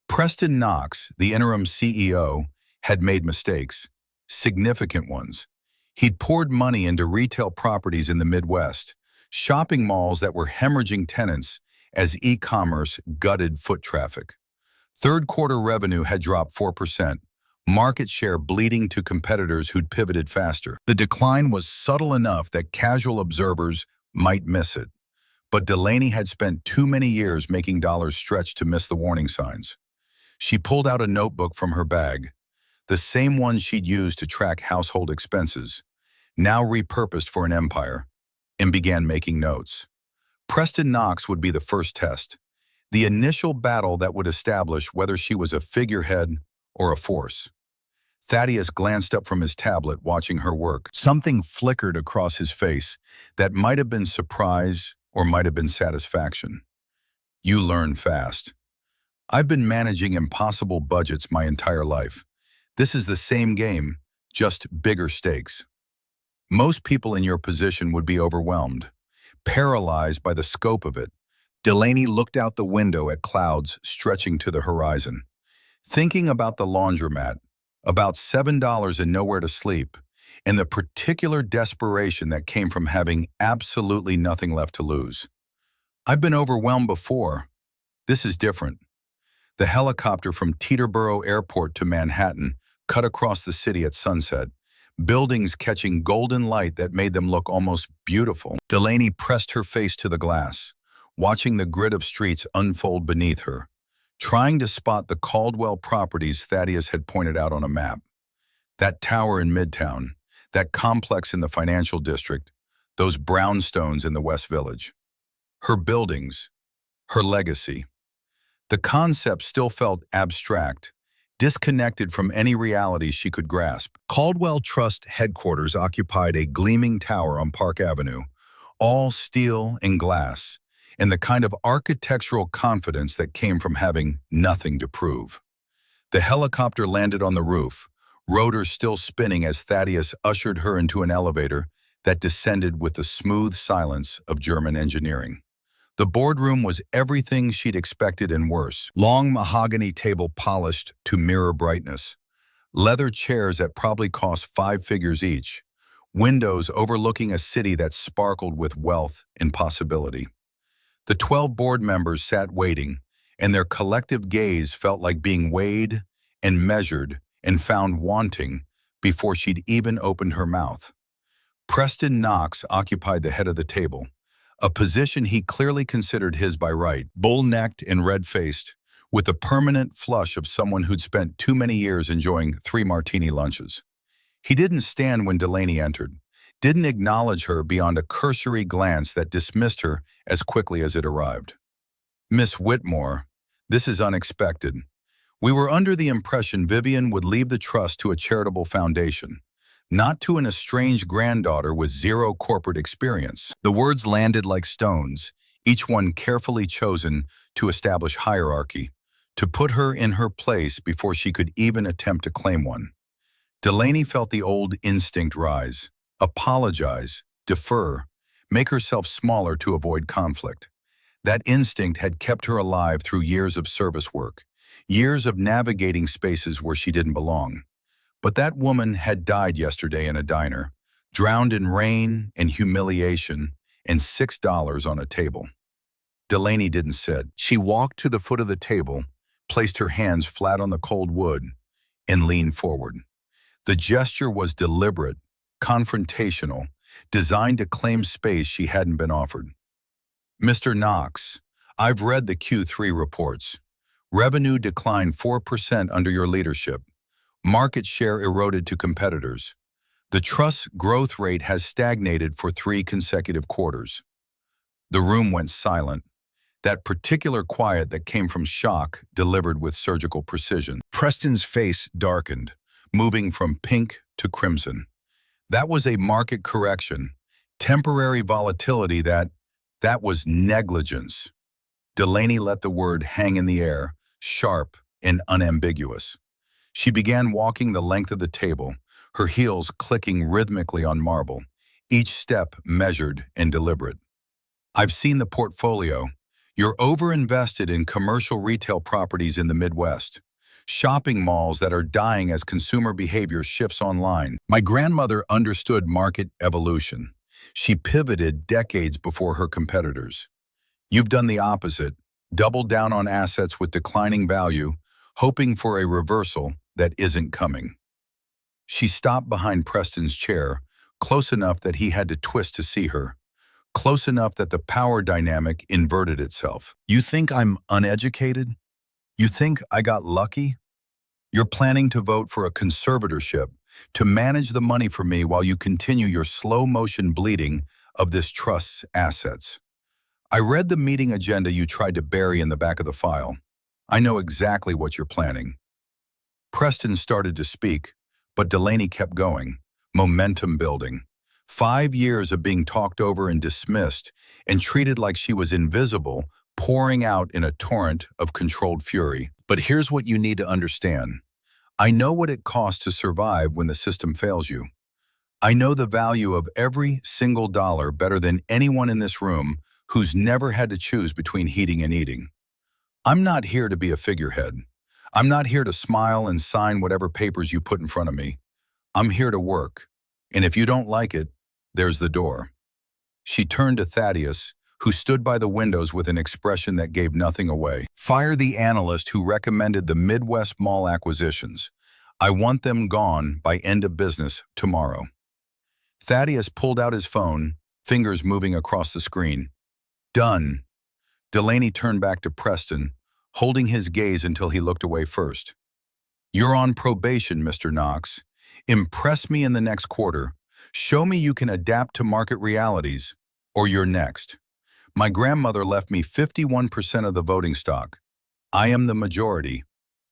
Preston Knox, the interim CEO, had made mistakes, significant ones. He'd poured money into retail properties in the Midwest, shopping malls that were hemorrhaging tenants as e-commerce gutted foot traffic. Third quarter revenue had dropped 4%, market share bleeding to competitors who'd pivoted faster. The decline was subtle enough that casual observers might miss it, but Delaney had spent too many years making dollars stretch to miss the warning signs. She pulled out a notebook from her bag, the same one she'd used to track household expenses, now repurposed for an empire, and began making notes. Preston Knox would be the first test, the initial battle that would establish whether she was a figurehead or a force. Thaddeus glanced up from his tablet, watching her work. Something flickered across his face that might have been surprise or might have been satisfaction. You learn fast. I've been managing impossible budgets my entire life. This is the same game, just bigger stakes. Most people in your position would be overwhelmed, paralyzed by the scope of it. Delaney looked out the window at clouds stretching to the horizon, thinking about the laundromat, about $7 and nowhere to sleep, and the particular desperation that came from having absolutely nothing left to lose. I've been overwhelmed before. This is different. The helicopter from Teterboro Airport to Manhattan cut across the city at sunset, buildings catching golden light that made them look almost beautiful. Delaney pressed her face to the glass, watching the grid of streets unfold beneath her, trying to spot the Caldwell properties Thaddeus had pointed out on a map. That tower in Midtown, that complex in the financial district, those brownstones in the West Village. Her buildings, her legacy. The concept still felt abstract, disconnected from any reality she could grasp. Caldwell Trust headquarters occupied a gleaming tower on Park Avenue, all steel and glass, and the kind of architectural confidence that came from having nothing to prove. The helicopter landed on the roof, rotors still spinning as Thaddeus ushered her into an elevator that descended with the smooth silence of German engineering. The boardroom was everything she'd expected and worse. Long mahogany table polished to mirror brightness. Leather chairs that probably cost 5 figures each. Windows overlooking a city that sparkled with wealth and possibility. The 12 board members sat waiting, and their collective gaze felt like being weighed and measured and found wanting before she'd even opened her mouth. Preston Knox occupied the head of the table, a position he clearly considered his by right, bull-necked and red-faced, with the permanent flush of someone who'd spent too many years enjoying 3 martini lunches. He didn't stand when Delaney entered, didn't acknowledge her beyond a cursory glance that dismissed her as quickly as it arrived. Miss Whitmore, this is unexpected. We were under the impression Vivian would leave the trust to a charitable foundation, not to an estranged granddaughter with 0 corporate experience. The words landed like stones, each one carefully chosen to establish hierarchy, to put her in her place before she could even attempt to claim one. Delaney felt the old instinct rise, apologize, defer, make herself smaller to avoid conflict. That instinct had kept her alive through years of service work, years of navigating spaces where she didn't belong. But that woman had died yesterday in a diner, drowned in rain and humiliation and $6 on a table. Delaney didn't sit. She walked to the foot of the table, placed her hands flat on the cold wood, and leaned forward. The gesture was deliberate, confrontational, designed to claim space she hadn't been offered. Mr. Knox, I've read the Q3 reports. Revenue declined 4% under your leadership. Market share eroded to competitors. The trust's growth rate has stagnated for 3 consecutive quarters. The room went silent, that particular quiet that came from shock delivered with surgical precision. Preston's face darkened, moving from pink to crimson. That was a market correction, Temporary volatility that was negligence. Delaney let the word hang in the air, sharp and unambiguous. She began walking the length of the table, her heels clicking rhythmically on marble, each step measured and deliberate. I've seen the portfolio. You're overinvested in commercial retail properties in the Midwest, shopping malls that are dying as consumer behavior shifts online. My grandmother understood market evolution. She pivoted decades before her competitors. You've done the opposite, doubled down on assets with declining value, hoping for a reversal that isn't coming. She stopped behind Preston's chair, close enough that he had to twist to see her, close enough that the power dynamic inverted itself. You think I'm uneducated? You think I got lucky? You're planning to vote for a conservatorship, to manage the money for me while you continue your slow-motion bleeding of this trust's assets. I read the meeting agenda you tried to bury in the back of the file. I know exactly what you're planning. Preston started to speak, but Delaney kept going, momentum building. 5 years of being talked over and dismissed and treated like she was invisible, pouring out in a torrent of controlled fury. But here's what you need to understand. I know what it costs to survive when the system fails you. I know the value of every single dollar better than anyone in this room who's never had to choose between heating and eating. I'm not here to be a figurehead. I'm not here to smile and sign whatever papers you put in front of me. I'm here to work. And if you don't like it, there's the door. She turned to Thaddeus, who stood by the windows with an expression that gave nothing away. Fire the analyst who recommended the Midwest Mall acquisitions. I want them gone by end of business tomorrow. Thaddeus pulled out his phone, fingers moving across the screen. Done. Delaney turned back to Preston, holding his gaze until he looked away first. You're on probation, Mr. Knox. Impress me in the next quarter. Show me you can adapt to market realities, or you're next. My grandmother left me 51% of the voting stock. I am the majority.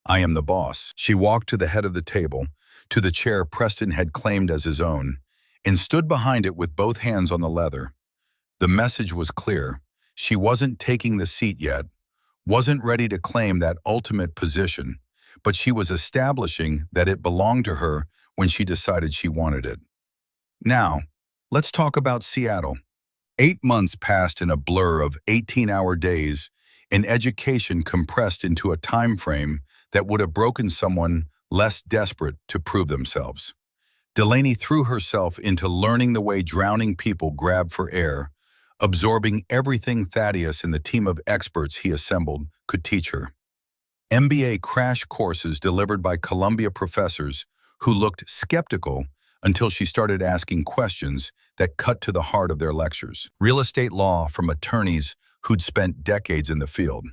I am the boss. She walked to the head of the table, to the chair Preston had claimed as his own, and stood behind it with both hands on the leather. The message was clear. She wasn't taking the seat yet, wasn't ready to claim that ultimate position, but she was establishing that it belonged to her when she decided she wanted it. Now, let's talk about Seattle. 8 months passed in a blur of 18-hour days, and education compressed into a time frame that would have broken someone less desperate to prove themselves. Delaney threw herself into learning the way drowning people grab for air, absorbing everything Thaddeus and the team of experts he assembled could teach her. MBA crash courses delivered by Columbia professors who looked skeptical until she started asking questions that cut to the heart of their lectures. Real estate law from attorneys who'd spent decades in the field.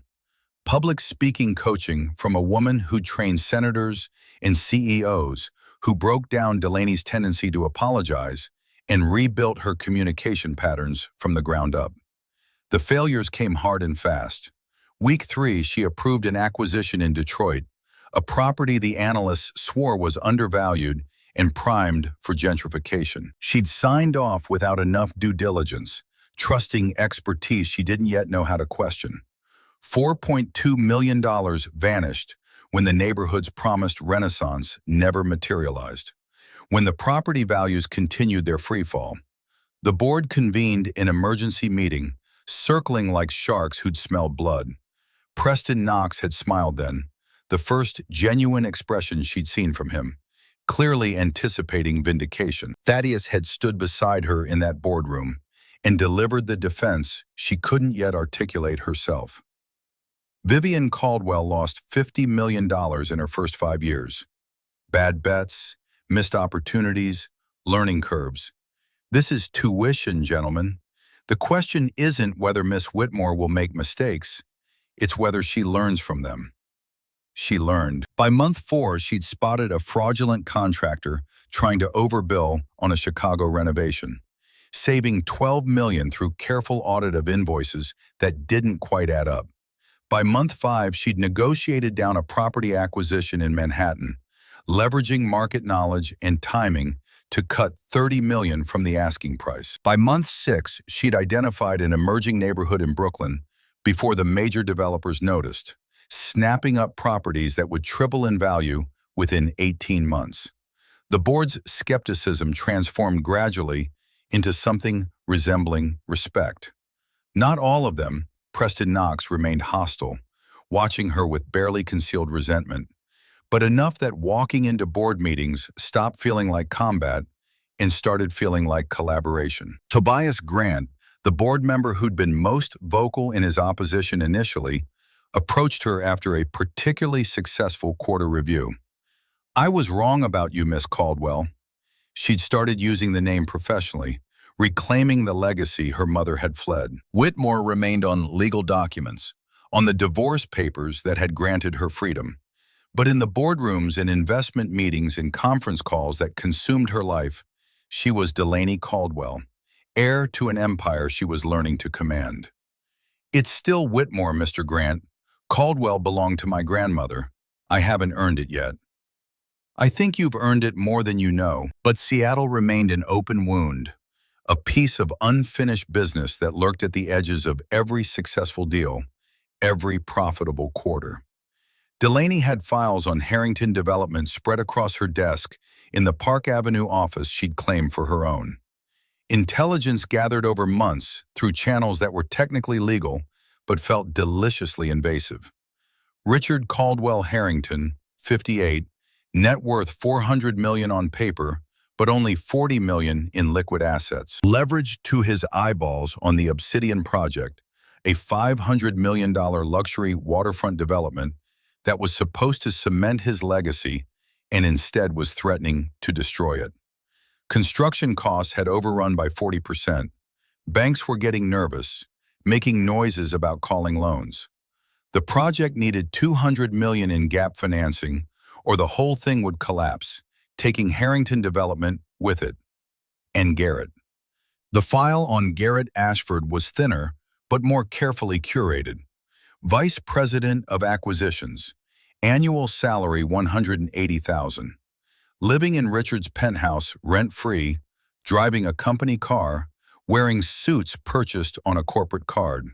Public speaking coaching from a woman who'd trained senators and CEOs who broke down Delaney's tendency to apologize and rebuilt her communication patterns from the ground up. The failures came hard and fast. Week 3, she approved an acquisition in Detroit, a property the analysts swore was undervalued and primed for gentrification. She'd signed off without enough due diligence, trusting expertise she didn't yet know how to question. $4.2 million vanished when the neighborhood's promised renaissance never materialized. When the property values continued their freefall, the board convened an emergency meeting, circling like sharks who'd smelled blood. Preston Knox had smiled then, the first genuine expression she'd seen from him, clearly anticipating vindication. Thaddeus had stood beside her in that boardroom and delivered the defense she couldn't yet articulate herself. Vivian Caldwell lost $50 million in her first 5 years. Bad bets, missed opportunities, learning curves. This is tuition, gentlemen. The question isn't whether Miss Whitmore will make mistakes. It's whether she learns from them. She learned. By month 4, she'd spotted a fraudulent contractor trying to overbill on a Chicago renovation, saving $12 million through careful audit of invoices that didn't quite add up. By month 5, she'd negotiated down a property acquisition in Manhattan, leveraging market knowledge and timing to cut $30 million from the asking price. By month 6, she'd identified an emerging neighborhood in Brooklyn before the major developers noticed, snapping up properties that would triple in value within 18 months. The board's skepticism transformed gradually into something resembling respect. Not all of them, Preston Knox, remained hostile, watching her with barely concealed resentment, but enough that walking into board meetings stopped feeling like combat and started feeling like collaboration. Tobias Grant, the board member who'd been most vocal in his opposition initially, approached her after a particularly successful quarter review. "I was wrong about you, Miss Caldwell." She'd started using the name professionally, reclaiming the legacy her mother had fled. Whitmore remained on legal documents, on the divorce papers that had granted her freedom. But in the boardrooms and investment meetings and conference calls that consumed her life, she was Delaney Caldwell, heir to an empire she was learning to command. "It's still Whitmore, Mr. Grant. Caldwell belonged to my grandmother. I haven't earned it yet." "I think you've earned it more than you know." But Seattle remained an open wound, a piece of unfinished business that lurked at the edges of every successful deal, every profitable quarter. Delaney had files on Harrington Development spread across her desk in the Park Avenue office she'd claimed for her own. Intelligence gathered over months through channels that were technically legal but felt deliciously invasive. Richard Caldwell Harrington, 58, net worth $400 million on paper, but only $40 million in liquid assets. Leveraged to his eyeballs on the Obsidian Project, a $500 million luxury waterfront development that was supposed to cement his legacy and instead was threatening to destroy it. Construction costs had overrun by 40%. Banks were getting nervous, making noises about calling loans. The project needed $200 million in gap financing, or the whole thing would collapse, taking Harrington Development with it. And Garrett. The file on Garrett Ashford was thinner, but more carefully curated. Vice President of Acquisitions, annual salary $180,000. Living in Richard's penthouse rent-free, driving a company car, wearing suits purchased on a corporate card.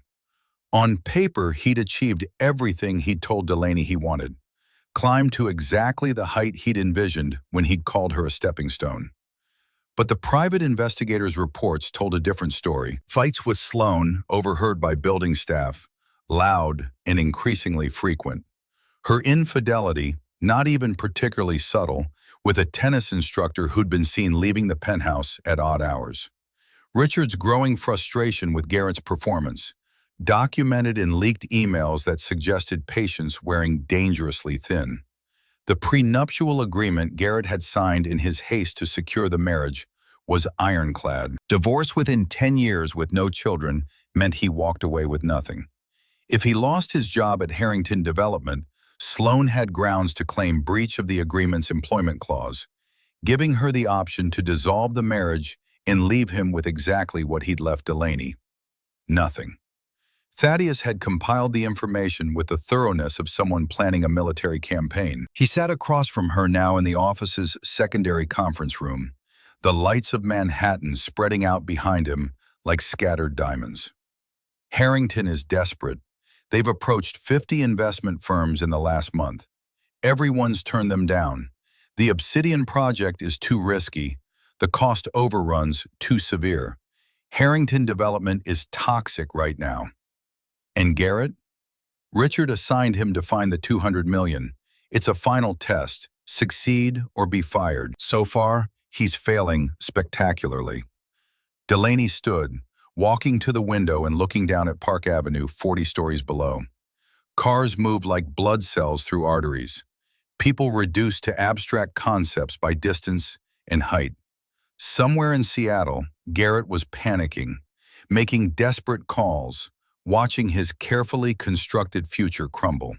On paper, he'd achieved everything he'd told Delaney he wanted, climbed to exactly the height he'd envisioned when he'd called her a stepping stone. But the private investigators' reports told a different story. Fights with Sloan, overheard by building staff, loud and increasingly frequent. Her infidelity, not even particularly subtle, with a tennis instructor who'd been seen leaving the penthouse at odd hours. Richard's growing frustration with Garrett's performance, documented in leaked emails that suggested patience wearing dangerously thin. The prenuptial agreement Garrett had signed in his haste to secure the marriage was ironclad. Divorce within 10 years with no children meant he walked away with nothing. If he lost his job at Harrington Development, Sloan had grounds to claim breach of the agreement's employment clause, giving her the option to dissolve the marriage and leave him with exactly what he'd left Delaney: nothing. Thaddeus had compiled the information with the thoroughness of someone planning a military campaign. He sat across from her now in the office's secondary conference room, the lights of Manhattan spreading out behind him like scattered diamonds. "Harrington is desperate. They've approached 50 investment firms in the last month. Everyone's turned them down. The Obsidian project is too risky. The cost overruns too severe. Harrington Development is toxic right now." And Garrett? Richard assigned him to find the $200 million. It's a final test. Succeed or be fired. So far, he's failing spectacularly. Delaney stood, walking to the window and looking down at Park Avenue 40 stories below. Cars moved like blood cells through arteries. People reduced to abstract concepts by distance and height. Somewhere in Seattle, Garrett was panicking, making desperate calls, watching his carefully constructed future crumble.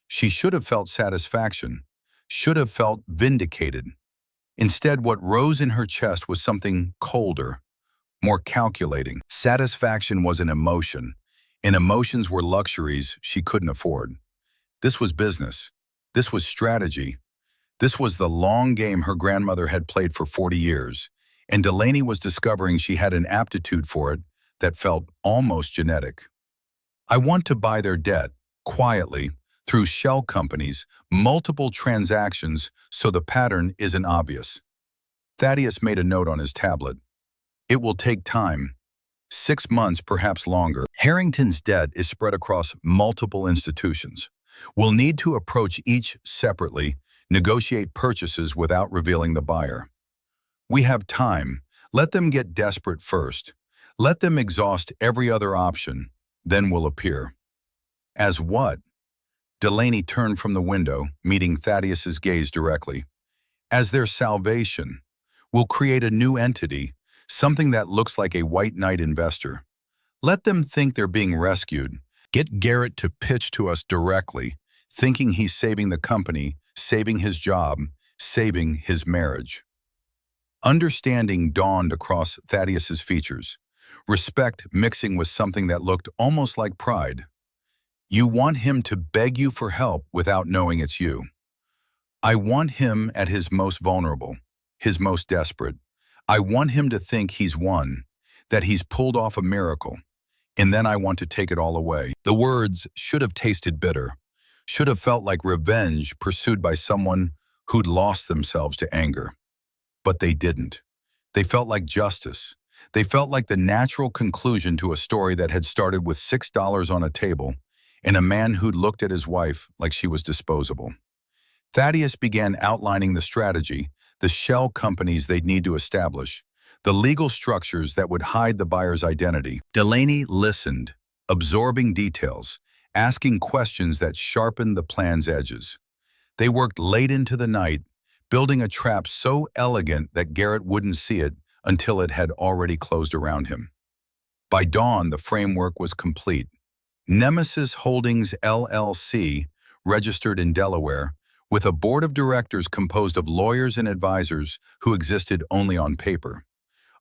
She should have felt satisfaction, should have felt vindicated. Instead, what rose in her chest was something colder, more calculating. Satisfaction was an emotion, and emotions were luxuries she couldn't afford. This was business. This was strategy. This was the long game her grandmother had played for 40 years, and Delaney was discovering she had an aptitude for it that felt almost genetic. I want to buy their debt, quietly, through shell companies, multiple transactions so the pattern isn't obvious. Thaddeus made a note on his tablet. It will take time. 6 months, perhaps longer. Harrington's debt is spread across multiple institutions. We'll need to approach each separately, negotiate purchases without revealing the buyer. We have time. Let them get desperate first. Let them exhaust every other option. Then we'll appear. As what? Delaney turned from the window, meeting Thaddeus's gaze directly. As their salvation. We'll create a new entity, something that looks like a white knight investor. Let them think they're being rescued. Get Garrett to pitch to us directly, thinking he's saving the company, saving his job, saving his marriage. Understanding dawned across Thaddeus's features, respect mixing with something that looked almost like pride. You want him to beg you for help without knowing it's you. I want him at his most vulnerable, his most desperate. I want him to think he's won, that he's pulled off a miracle, and then I want to take it all away. The words should have tasted bitter, should have felt like revenge pursued by someone who'd lost themselves to anger. But they didn't. They felt like justice. They felt like the natural conclusion to a story that had started with $6 on a table and a man who'd looked at his wife like she was disposable. Thaddeus began outlining the strategy, the shell companies they'd need to establish, the legal structures that would hide the buyer's identity. Delaney listened, absorbing details, asking questions that sharpened the plan's edges. They worked late into the night, building a trap so elegant that Garrett wouldn't see it until it had already closed around him. By dawn, the framework was complete. Nemesis Holdings LLC, registered in Delaware, with a board of directors composed of lawyers and advisors who existed only on paper.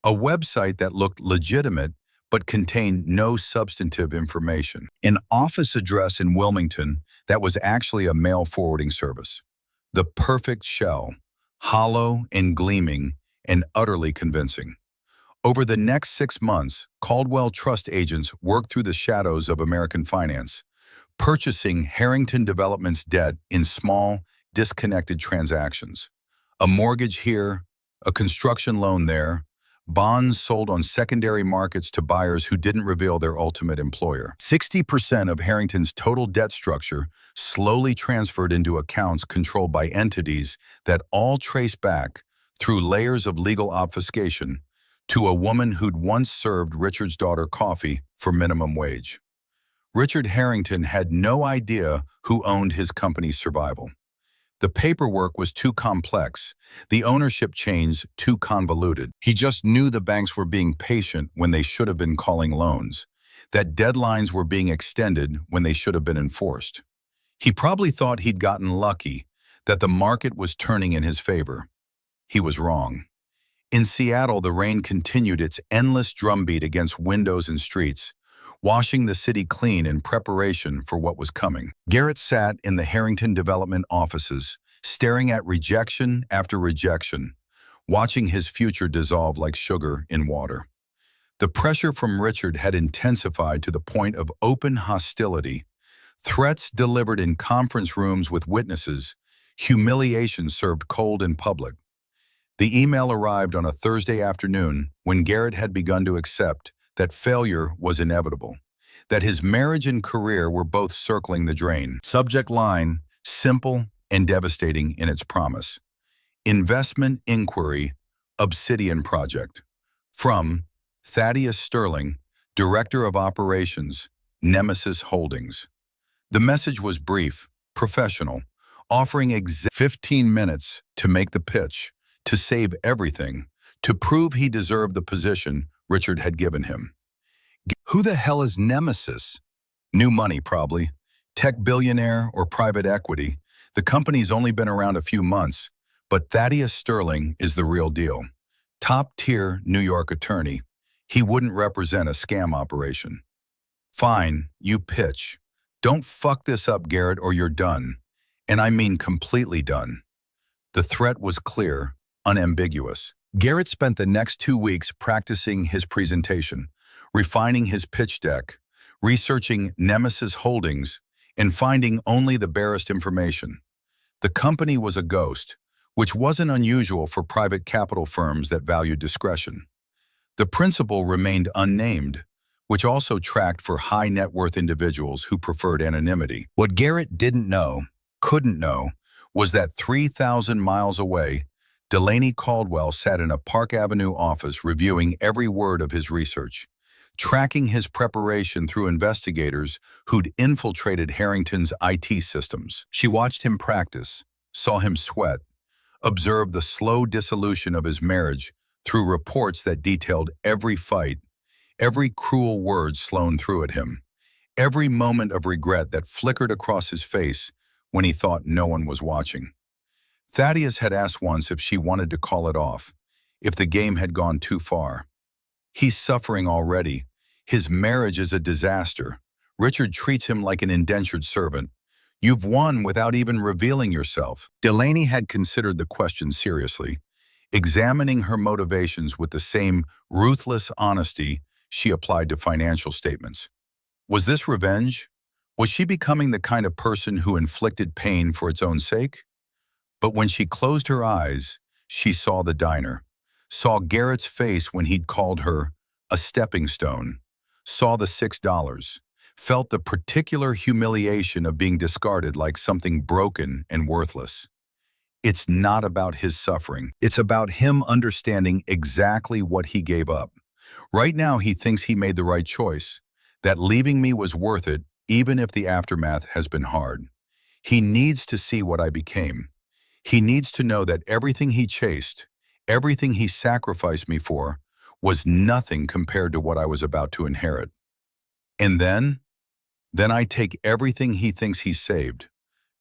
A website that looked legitimate but contained no substantive information. An office address in Wilmington that was actually a mail forwarding service. The perfect shell, hollow and gleaming and utterly convincing. Over the next 6 months, Caldwell trust agents worked through the shadows of American finance, purchasing Harrington Development's debt in small, disconnected transactions. A mortgage here, a construction loan there, bonds sold on secondary markets to buyers who didn't reveal their ultimate employer. 60% of Harrington's total debt structure slowly transferred into accounts controlled by entities that all trace back, through layers of legal obfuscation, to a woman who'd once served Richard's daughter coffee for minimum wage. Richard Harrington had no idea who owned his company's survival. The paperwork was too complex, the ownership chains too convoluted. He just knew the banks were being patient when they should have been calling loans, that deadlines were being extended when they should have been enforced. He probably thought he'd gotten lucky, that the market was turning in his favor. He was wrong. In Seattle, the rain continued its endless drumbeat against windows and streets, washing the city clean in preparation for what was coming. Garrett sat in the Harrington Development offices, staring at rejection after rejection, watching his future dissolve like sugar in water. The pressure from Richard had intensified to the point of open hostility, threats delivered in conference rooms with witnesses, humiliation served cold in public. The email arrived on a Thursday afternoon when Garrett had begun to accept that failure was inevitable, that his marriage and career were both circling the drain. Subject line, simple and devastating in its promise. Investment inquiry, Obsidian Project. From Thaddeus Sterling, Director of Operations, Nemesis Holdings. The message was brief, professional, offering 15 minutes to make the pitch, to save everything, to prove he deserved the position Richard had given him. Who the hell is Nemesis? New money, probably. Tech billionaire or private equity. The company's only been around a few months, but Thaddeus Sterling is the real deal. Top-tier New York attorney. He wouldn't represent a scam operation. Fine, you pitch. Don't fuck this up, Garrett, or you're done. And I mean completely done. The threat was clear, unambiguous. Garrett spent the next 2 weeks practicing his presentation, refining his pitch deck, researching Nemesis Holdings, and finding only the barest information. The company was a ghost, which wasn't unusual for private capital firms that valued discretion. The principal remained unnamed, which also tracked for high net worth individuals who preferred anonymity. What Garrett didn't know, couldn't know, was that 3,000 miles away, Delaney Caldwell sat in a Park Avenue office reviewing every word of his research, tracking his preparation through investigators who'd infiltrated Harrington's IT systems. She watched him practice, saw him sweat, observed the slow dissolution of his marriage through reports that detailed every fight, every cruel word slown through at him, every moment of regret that flickered across his face when he thought no one was watching. Thaddeus had asked once if she wanted to call it off, if the game had gone too far. He's suffering already. His marriage is a disaster. Richard treats him like an indentured servant. You've won without even revealing yourself. Delaney had considered the question seriously, examining her motivations with the same ruthless honesty she applied to financial statements. Was this revenge? Was she becoming the kind of person who inflicted pain for its own sake? But when she closed her eyes, she saw the diner, saw Garrett's face when he'd called her a stepping stone, saw the $6, felt the particular humiliation of being discarded like something broken and worthless. It's not about his suffering. It's about him understanding exactly what he gave up. Right now, he thinks he made the right choice, that leaving me was worth it, even if the aftermath has been hard. He needs to see what I became. He needs to know that everything he chased, everything he sacrificed me for, was nothing compared to what I was about to inherit. And then I take everything he thinks he saved,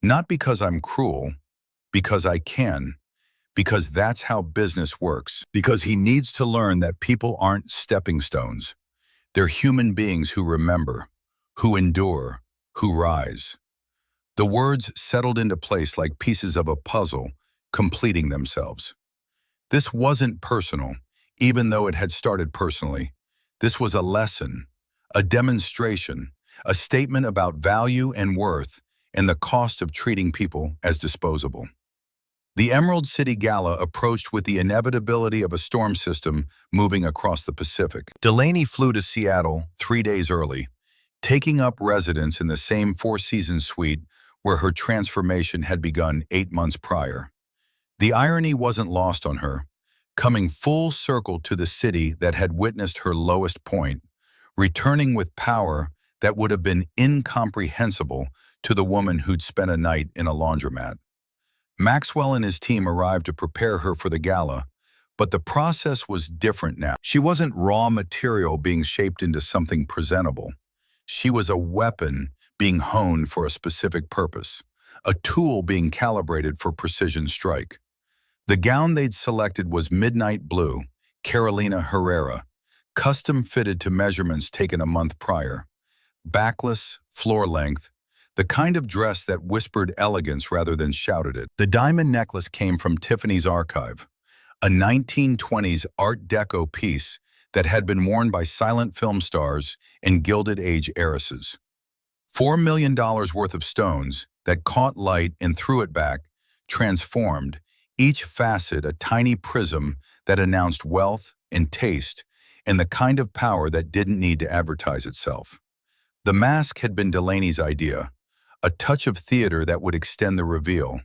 not because I'm cruel, because I can, because that's how business works, because he needs to learn that people aren't stepping stones. They're human beings who remember, who endure, who rise. The words settled into place like pieces of a puzzle, completing themselves. This wasn't personal, even though it had started personally. This was a lesson, a demonstration, a statement about value and worth and the cost of treating people as disposable. The Emerald City Gala approached with the inevitability of a storm system moving across the Pacific. Delaney flew to Seattle 3 days early, taking up residence in the same Four Seasons suite where her transformation had begun 8 months prior. The irony wasn't lost on her, coming full circle to the city that had witnessed her lowest point, returning with power that would have been incomprehensible to the woman who'd spent a night in a laundromat. Maxwell and his team arrived to prepare her for the gala, but the process was different now. She wasn't raw material being shaped into something presentable. She was a weapon being honed for a specific purpose, a tool being calibrated for precision strike. The gown they'd selected was midnight blue, Carolina Herrera, custom fitted to measurements taken a month prior. Backless, floor length, the kind of dress that whispered elegance rather than shouted it. The diamond necklace came from Tiffany's archive, a 1920s Art Deco piece that had been worn by silent film stars and Gilded Age heiresses. $4 million worth of stones that caught light and threw it back, transformed, each facet a tiny prism that announced wealth and taste and the kind of power that didn't need to advertise itself. The mask had been Delaney's idea, a touch of theater that would extend the reveal,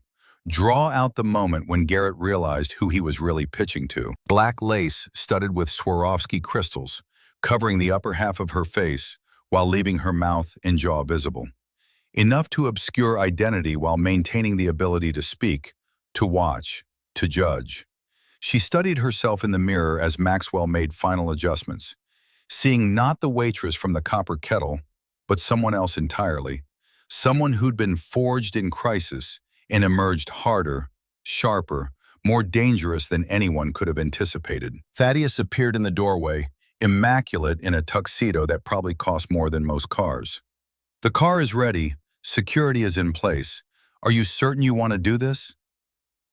draw out the moment when Garrett realized who he was really pitching to. Black lace studded with Swarovski crystals, covering the upper half of her face while leaving her mouth and jaw visible. Enough to obscure identity while maintaining the ability to speak, to watch, to judge. She studied herself in the mirror as Maxwell made final adjustments, seeing not the waitress from the copper kettle, but someone else entirely, someone who'd been forged in crisis and emerged harder, sharper, more dangerous than anyone could have anticipated. Thaddeus appeared in the doorway, immaculate in a tuxedo that probably cost more than most cars. The car is ready. Security is in place. Are you certain you want to do this?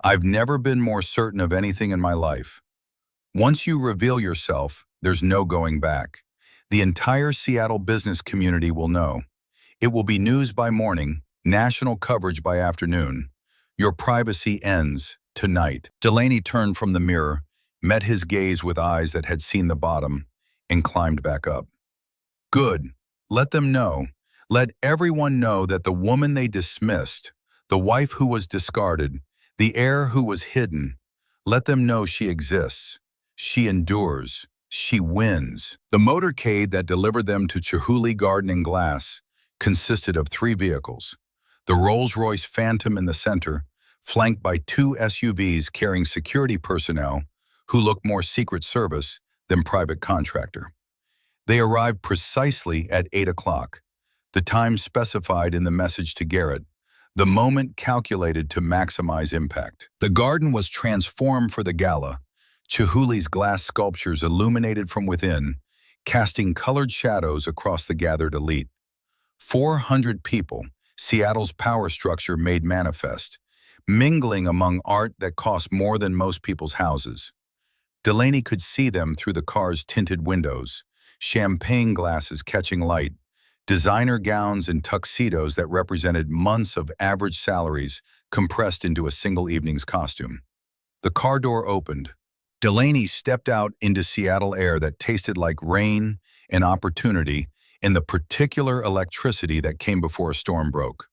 I've never been more certain of anything in my life. Once you reveal yourself, there's no going back. The entire Seattle business community will know. It will be news by morning, national coverage by afternoon. Your privacy ends tonight. Delaney turned from the mirror, met his gaze with eyes that had seen the bottom, and climbed back up. Good. Let them know. Let everyone know that the woman they dismissed, the wife who was discarded, the heir who was hidden, let them know she exists. She endures. She wins. The motorcade that delivered them to Chihuly Garden and Glass consisted of 3 vehicles. The Rolls-Royce Phantom in the center, flanked by 2 SUVs carrying security personnel who looked more Secret Service than private contractor. They arrived precisely at 8 o'clock, the time specified in the message to Garrett, the moment calculated to maximize impact. The garden was transformed for the gala, Chihuly's glass sculptures illuminated from within, casting colored shadows across the gathered elite. 400 people, Seattle's power structure made manifest, mingling among art that cost more than most people's houses. Delaney could see them through the car's tinted windows, champagne glasses catching light, designer gowns and tuxedos that represented months of average salaries compressed into a single evening's costume. The car door opened. Delaney stepped out into Seattle air that tasted like rain and opportunity and the particular electricity that came before a storm broke.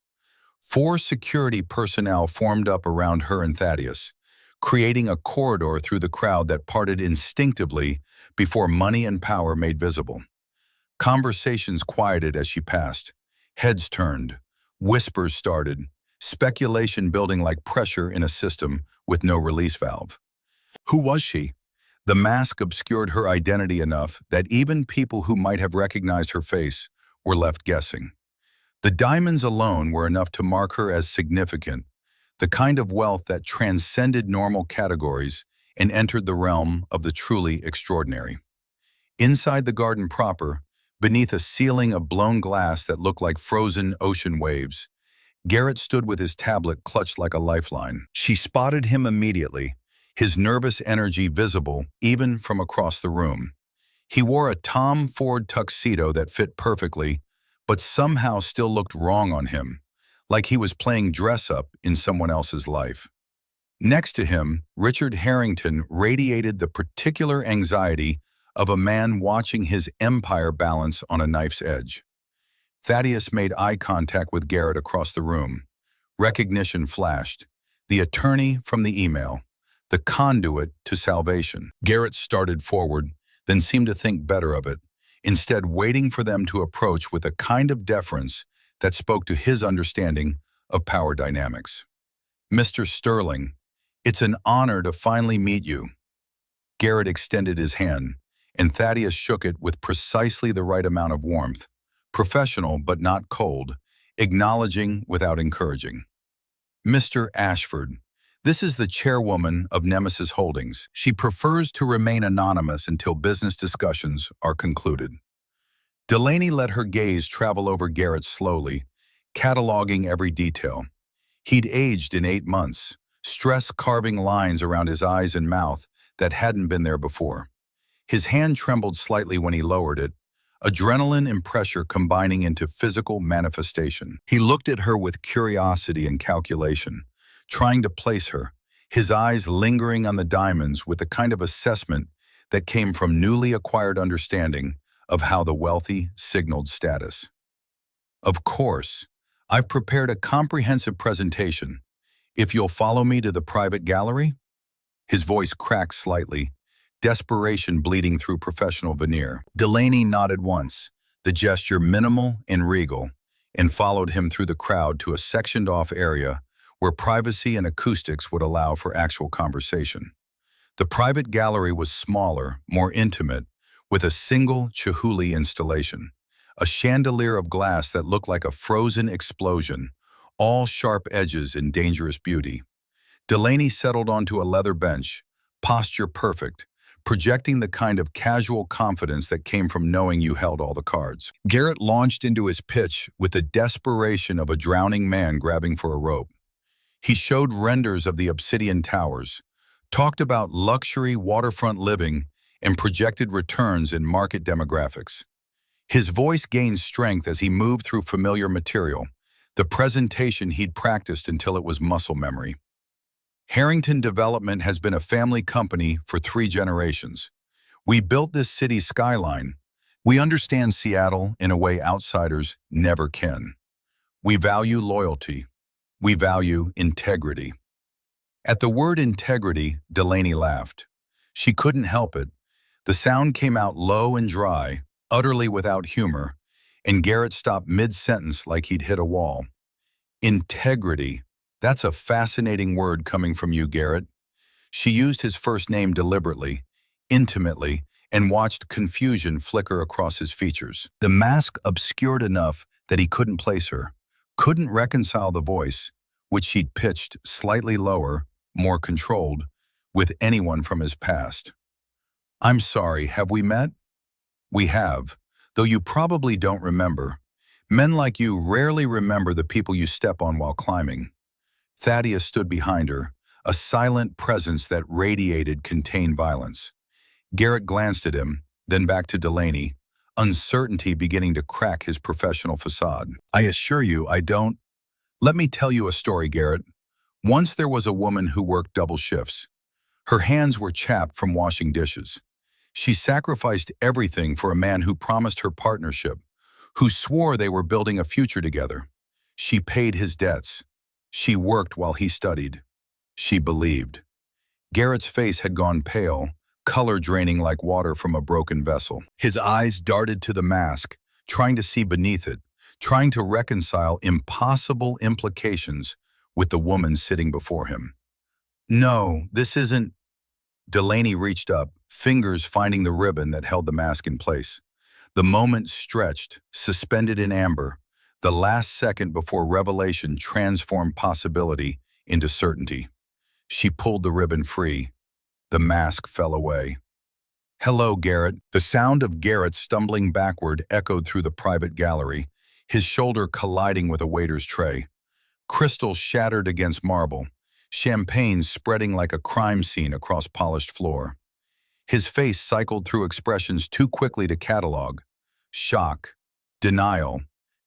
4 security personnel formed up around her and Thaddeus, creating a corridor through the crowd that parted instinctively before money and power made visible. Conversations quieted as she passed. Heads turned. Whispers started. Speculation building like pressure in a system with no release valve. Who was she? The mask obscured her identity enough that even people who might have recognized her face were left guessing. The diamonds alone were enough to mark her as significant, the kind of wealth that transcended normal categories and entered the realm of the truly extraordinary. Inside the garden proper, beneath a ceiling of blown glass that looked like frozen ocean waves, Garrett stood with his tablet clutched like a lifeline. She spotted him immediately, his nervous energy visible even from across the room. He wore a Tom Ford tuxedo that fit perfectly, but somehow still looked wrong on him, like he was playing dress-up in someone else's life. Next to him, Richard Harrington radiated the particular anxiety of a man watching his empire balance on a knife's edge. Thaddeus made eye contact with Garrett across the room. Recognition flashed. The attorney from the email. The conduit to salvation. Garrett started forward, then seemed to think better of it, instead waiting for them to approach with a kind of deference that spoke to his understanding of power dynamics. Mr. Sterling, it's an honor to finally meet you. Garrett extended his hand, and Thaddeus shook it with precisely the right amount of warmth, professional but not cold, acknowledging without encouraging. Mr. Ashford, this is the chairwoman of Nemesis Holdings. She prefers to remain anonymous until business discussions are concluded. Delaney let her gaze travel over Garrett slowly, cataloging every detail. He'd aged in 8 months, stress carving lines around his eyes and mouth that hadn't been there before. His hand trembled slightly when he lowered it, adrenaline and pressure combining into physical manifestation. He looked at her with curiosity and calculation, trying to place her, his eyes lingering on the diamonds with the kind of assessment that came from newly acquired understanding of how the wealthy signaled status. Of course, I've prepared a comprehensive presentation. If you'll follow me to the private gallery? His voice cracked slightly, desperation bleeding through professional veneer. Delaney nodded once, the gesture minimal and regal, and followed him through the crowd to a sectioned-off area where privacy and acoustics would allow for actual conversation. The private gallery was smaller, more intimate, with a single Chihuly installation, a chandelier of glass that looked like a frozen explosion, all sharp edges and dangerous beauty. Delaney settled onto a leather bench, posture perfect, projecting the kind of casual confidence that came from knowing you held all the cards. Garrett launched into his pitch with the desperation of a drowning man grabbing for a rope. He showed renders of the Obsidian Towers, talked about luxury waterfront living, and projected returns in market demographics. His voice gained strength as he moved through familiar material, the presentation he'd practiced until it was muscle memory. Harrington Development has been a family company for 3 generations. We built this city's skyline. We understand Seattle in a way outsiders never can. We value loyalty. We value integrity. At the word integrity, Delaney laughed. She couldn't help it. The sound came out low and dry, utterly without humor, and Garrett stopped mid-sentence like he'd hit a wall. Integrity. That's a fascinating word coming from you, Garrett. She used his first name deliberately, intimately, and watched confusion flicker across his features. The mask obscured enough that he couldn't place her, couldn't reconcile the voice, which she'd pitched slightly lower, more controlled, with anyone from his past. I'm sorry, have we met? We have, though you probably don't remember. Men like you rarely remember the people you step on while climbing. Thaddeus stood behind her, a silent presence that radiated contained violence. Garrett glanced at him, then back to Delaney, uncertainty beginning to crack his professional facade. I assure you, I don't. Let me tell you a story, Garrett. Once there was a woman who worked double shifts. Her hands were chapped from washing dishes. She sacrificed everything for a man who promised her partnership, who swore they were building a future together. She paid his debts. She worked while he studied. She believed. Garrett's face had gone pale, color draining like water from a broken vessel. His eyes darted to the mask, trying to see beneath it, trying to reconcile impossible implications with the woman sitting before him. No, this isn't. Delaney reached up, fingers finding the ribbon that held the mask in place. The moment stretched, suspended in amber, the last second before revelation transformed possibility into certainty. She pulled the ribbon free. The mask fell away. Hello, Garrett. The sound of Garrett stumbling backward echoed through the private gallery, his shoulder colliding with a waiter's tray. Crystal shattered against marble, champagne spreading like a crime scene across polished floor. His face cycled through expressions too quickly to catalog. Shock, denial,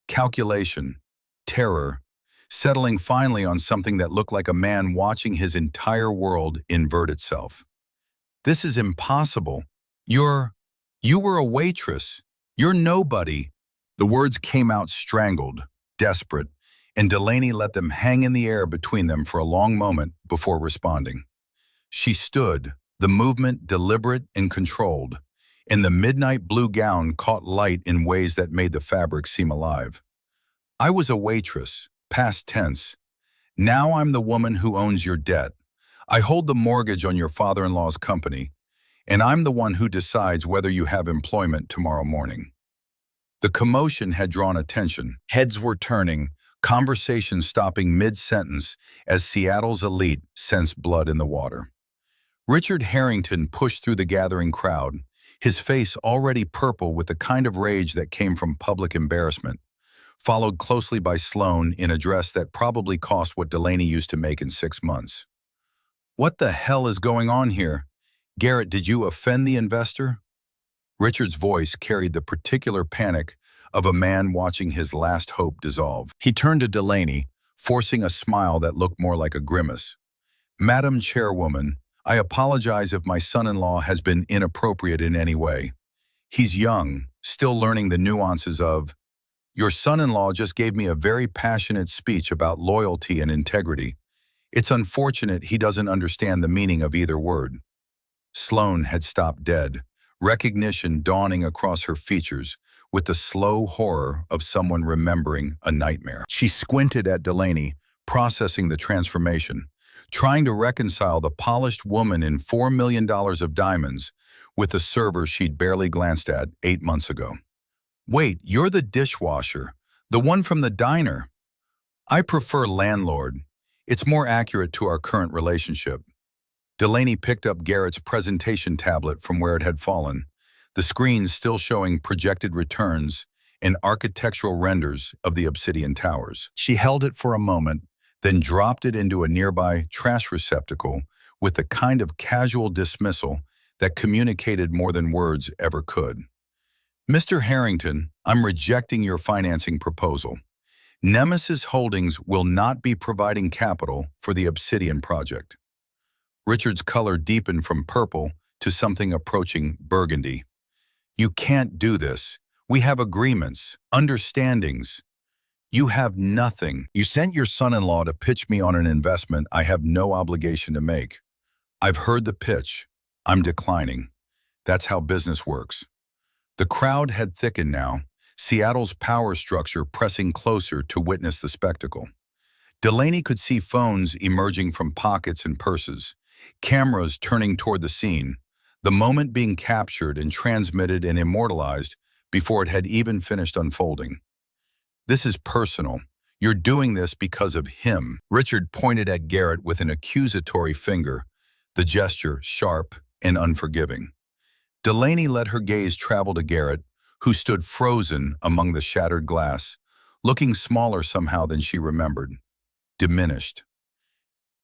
calculation, terror, settling finally on something that looked like a man watching his entire world invert itself. This is impossible. You were a waitress. You're nobody. The words came out strangled, desperate, and Delaney let them hang in the air between them for a long moment before responding. She stood, the movement deliberate and controlled, and the midnight blue gown caught light in ways that made the fabric seem alive. I was a waitress, past tense. Now I'm the woman who owns your debt. I hold the mortgage on your father-in-law's company, and I'm the one who decides whether you have employment tomorrow morning. The commotion had drawn attention. Heads were turning, conversation stopping mid-sentence as Seattle's elite sensed blood in the water. Richard Harrington pushed through the gathering crowd, his face already purple with the kind of rage that came from public embarrassment, followed closely by Sloan in a dress that probably cost what Delaney used to make in 6 months. What the hell is going on here? Garrett, did you offend the investor? Richard's voice carried the particular panic of a man watching his last hope dissolve. He turned to Delaney, forcing a smile that looked more like a grimace. Madam Chairwoman, I apologize if my son-in-law has been inappropriate in any way. He's young, still learning the nuances of. Your son-in-law just gave me a very passionate speech about loyalty and integrity. It's unfortunate he doesn't understand the meaning of either word. Sloan had stopped dead, recognition dawning across her features with the slow horror of someone remembering a nightmare. She squinted at Delaney, processing the transformation, trying to reconcile the polished woman in $4 million of diamonds with the server she'd barely glanced at 8 months ago. Wait, you're the dishwasher, the one from the diner. I prefer landlord. It's more accurate to our current relationship. Delaney picked up Garrett's presentation tablet from where it had fallen, the screen still showing projected returns and architectural renders of the Obsidian Towers. She held it for a moment, then dropped it into a nearby trash receptacle with the kind of casual dismissal that communicated more than words ever could. Mr. Harrington, I'm rejecting your financing proposal. Nemesis Holdings will not be providing capital for the Obsidian project. Richard's color deepened from purple to something approaching burgundy. You can't do this. We have agreements, understandings. You have nothing. You sent your son-in-law to pitch me on an investment I have no obligation to make. I've heard the pitch. I'm declining. That's how business works. The crowd had thickened now, Seattle's power structure pressing closer to witness the spectacle. Delaney could see phones emerging from pockets and purses, cameras turning toward the scene, the moment being captured and transmitted and immortalized before it had even finished unfolding. This is personal. You're doing this because of him. Richard pointed at Garrett with an accusatory finger, the gesture sharp and unforgiving. Delaney let her gaze travel to Garrett, who stood frozen among the shattered glass, looking smaller somehow than she remembered. Diminished.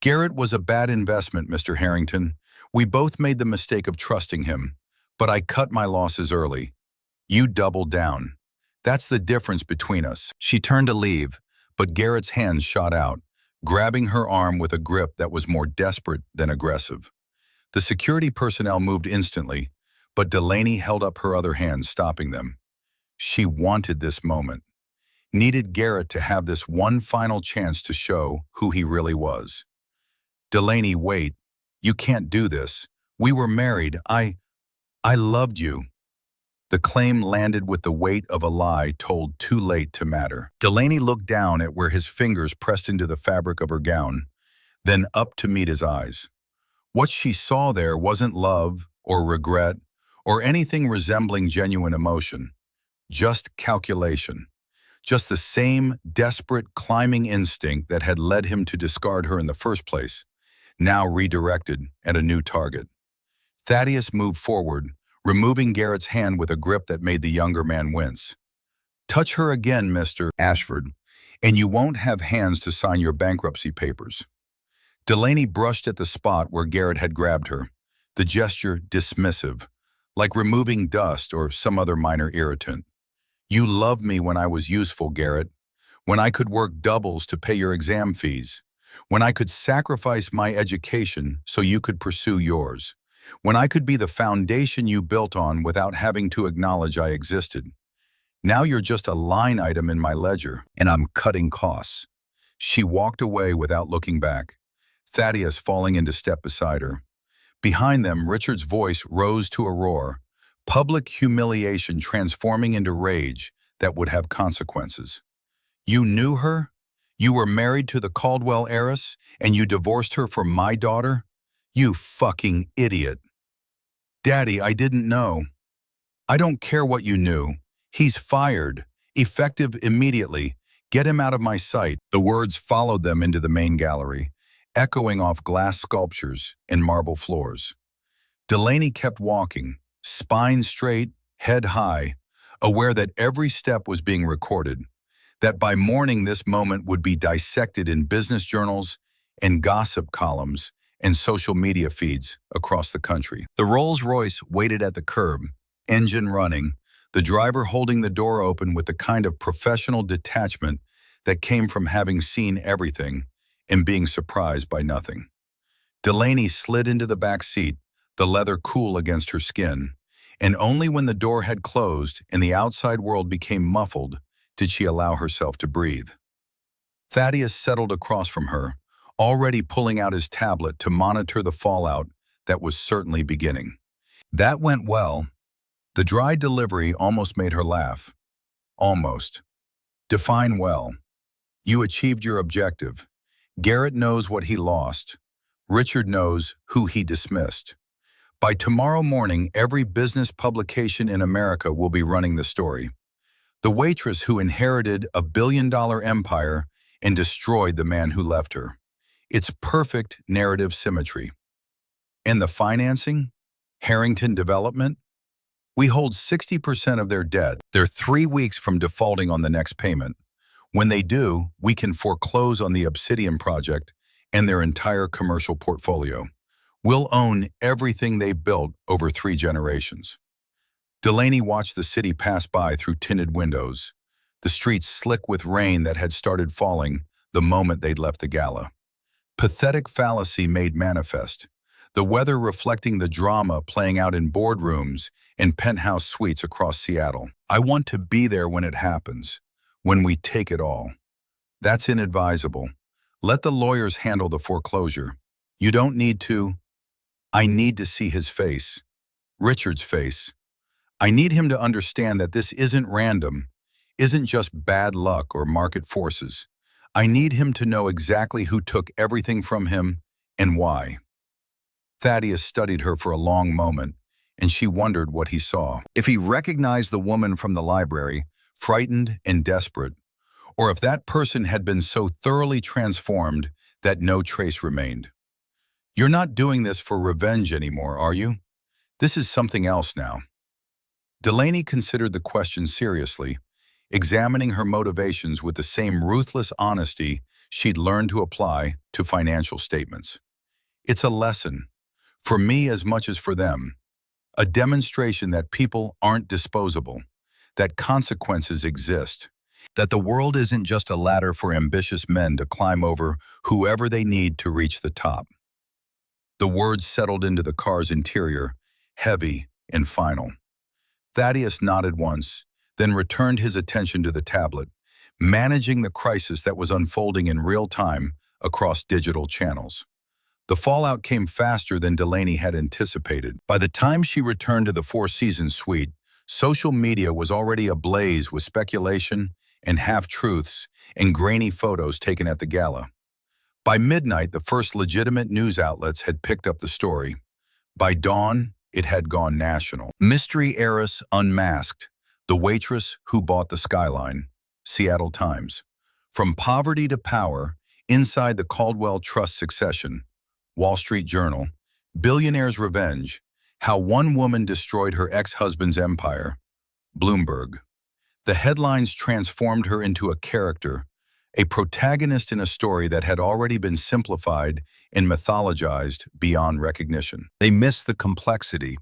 Garrett was a bad investment, Mr. Harrington. We both made the mistake of trusting him, but I cut my losses early. You doubled down. That's the difference between us. She turned to leave, but Garrett's hands shot out, grabbing her arm with a grip that was more desperate than aggressive. The security personnel moved instantly, but Delaney held up her other hand, stopping them. She wanted this moment, needed Garrett to have this one final chance to show who he really was. Delaney, wait. You can't do this. We were married. I loved you. The claim landed with the weight of a lie told too late to matter. Delaney looked down at where his fingers pressed into the fabric of her gown, then up to meet his eyes. What she saw there wasn't love or regret or anything resembling genuine emotion, just calculation, just the same desperate climbing instinct that had led him to discard her in the first place, now redirected at a new target. Thaddeus moved forward, removing Garrett's hand with a grip that made the younger man wince. Touch her again, Mr. Ashford, and you won't have hands to sign your bankruptcy papers. Delaney brushed at the spot where Garrett had grabbed her, the gesture dismissive, like removing dust or some other minor irritant. You loved me when I was useful, Garrett, when I could work doubles to pay your exam fees, when I could sacrifice my education so you could pursue yours, when I could be the foundation you built on without having to acknowledge I existed. Now you're just a line item in my ledger, and I'm cutting costs. She walked away without looking back, Thaddeus falling into step beside her. Behind them, Richard's voice rose to a roar, public humiliation transforming into rage that would have consequences. You knew her? You were married to the Caldwell heiress, and you divorced her for my daughter? You fucking idiot. Daddy, I didn't know. I don't care what you knew. He's fired. Effective immediately. Get him out of my sight. The words followed them into the main gallery, echoing off glass sculptures and marble floors. Delaney kept walking, spine straight, head high, aware that every step was being recorded, that by morning this moment would be dissected in business journals and gossip columns and social media feeds across the country. The Rolls-Royce waited at the curb, engine running, the driver holding the door open with the kind of professional detachment that came from having seen everything and being surprised by nothing. Delaney slid into the back seat, the leather cool against her skin, and only when the door had closed and the outside world became muffled did she allow herself to breathe. Thaddeus settled across from her, already pulling out his tablet to monitor the fallout that was certainly beginning. That went well. The dry delivery almost made her laugh. Almost. Define well. You achieved your objective. Garrett knows what he lost. Richard knows who he dismissed. By tomorrow morning, every business publication in America will be running the story. The waitress who inherited a billion-dollar empire and destroyed the man who left her. It's perfect narrative symmetry. And the financing? Harrington Development? We hold 60% of their debt. They're 3 weeks from defaulting on the next payment. When they do, we can foreclose on the Obsidian project and their entire commercial portfolio. We'll own everything they've built over 3 generations. Delaney watched the city pass by through tinted windows, the streets slick with rain that had started falling the moment they'd left the gala. Pathetic fallacy made manifest, the weather reflecting the drama playing out in boardrooms and penthouse suites across Seattle. I want to be there when it happens, when we take it all. That's inadvisable. Let the lawyers handle the foreclosure. You don't need to. I need to see his face. Richard's face. I need him to understand that this isn't random, isn't just bad luck or market forces. I need him to know exactly who took everything from him and why. Thaddeus studied her for a long moment, and she wondered what he saw. If he recognized the woman from the library, frightened and desperate, or if that person had been so thoroughly transformed that no trace remained. You're not doing this for revenge anymore, are you? This is something else now. Delaney considered the question seriously, examining her motivations with the same ruthless honesty she'd learned to apply to financial statements. It's a lesson, for me as much as for them, a demonstration that people aren't disposable, that consequences exist, that the world isn't just a ladder for ambitious men to climb over whoever they need to reach the top. The words settled into the car's interior, heavy and final. Thaddeus nodded once, then returned his attention to the tablet, managing the crisis that was unfolding in real time across digital channels. The fallout came faster than Delaney had anticipated. By the time she returned to the Four Seasons suite, social media was already ablaze with speculation and half-truths and grainy photos taken at the gala. By midnight, the first legitimate news outlets had picked up the story. By dawn, it had gone national. Mystery heiress unmasked, the waitress who bought the skyline. Seattle Times. From poverty to power, inside the Caldwell Trust succession. Wall Street Journal. Billionaire's revenge. How one woman destroyed her ex-husband's empire. Bloomberg. The headlines transformed her into a character, a protagonist in a story that had already been simplified and mythologized beyond recognition. They missed the complexity,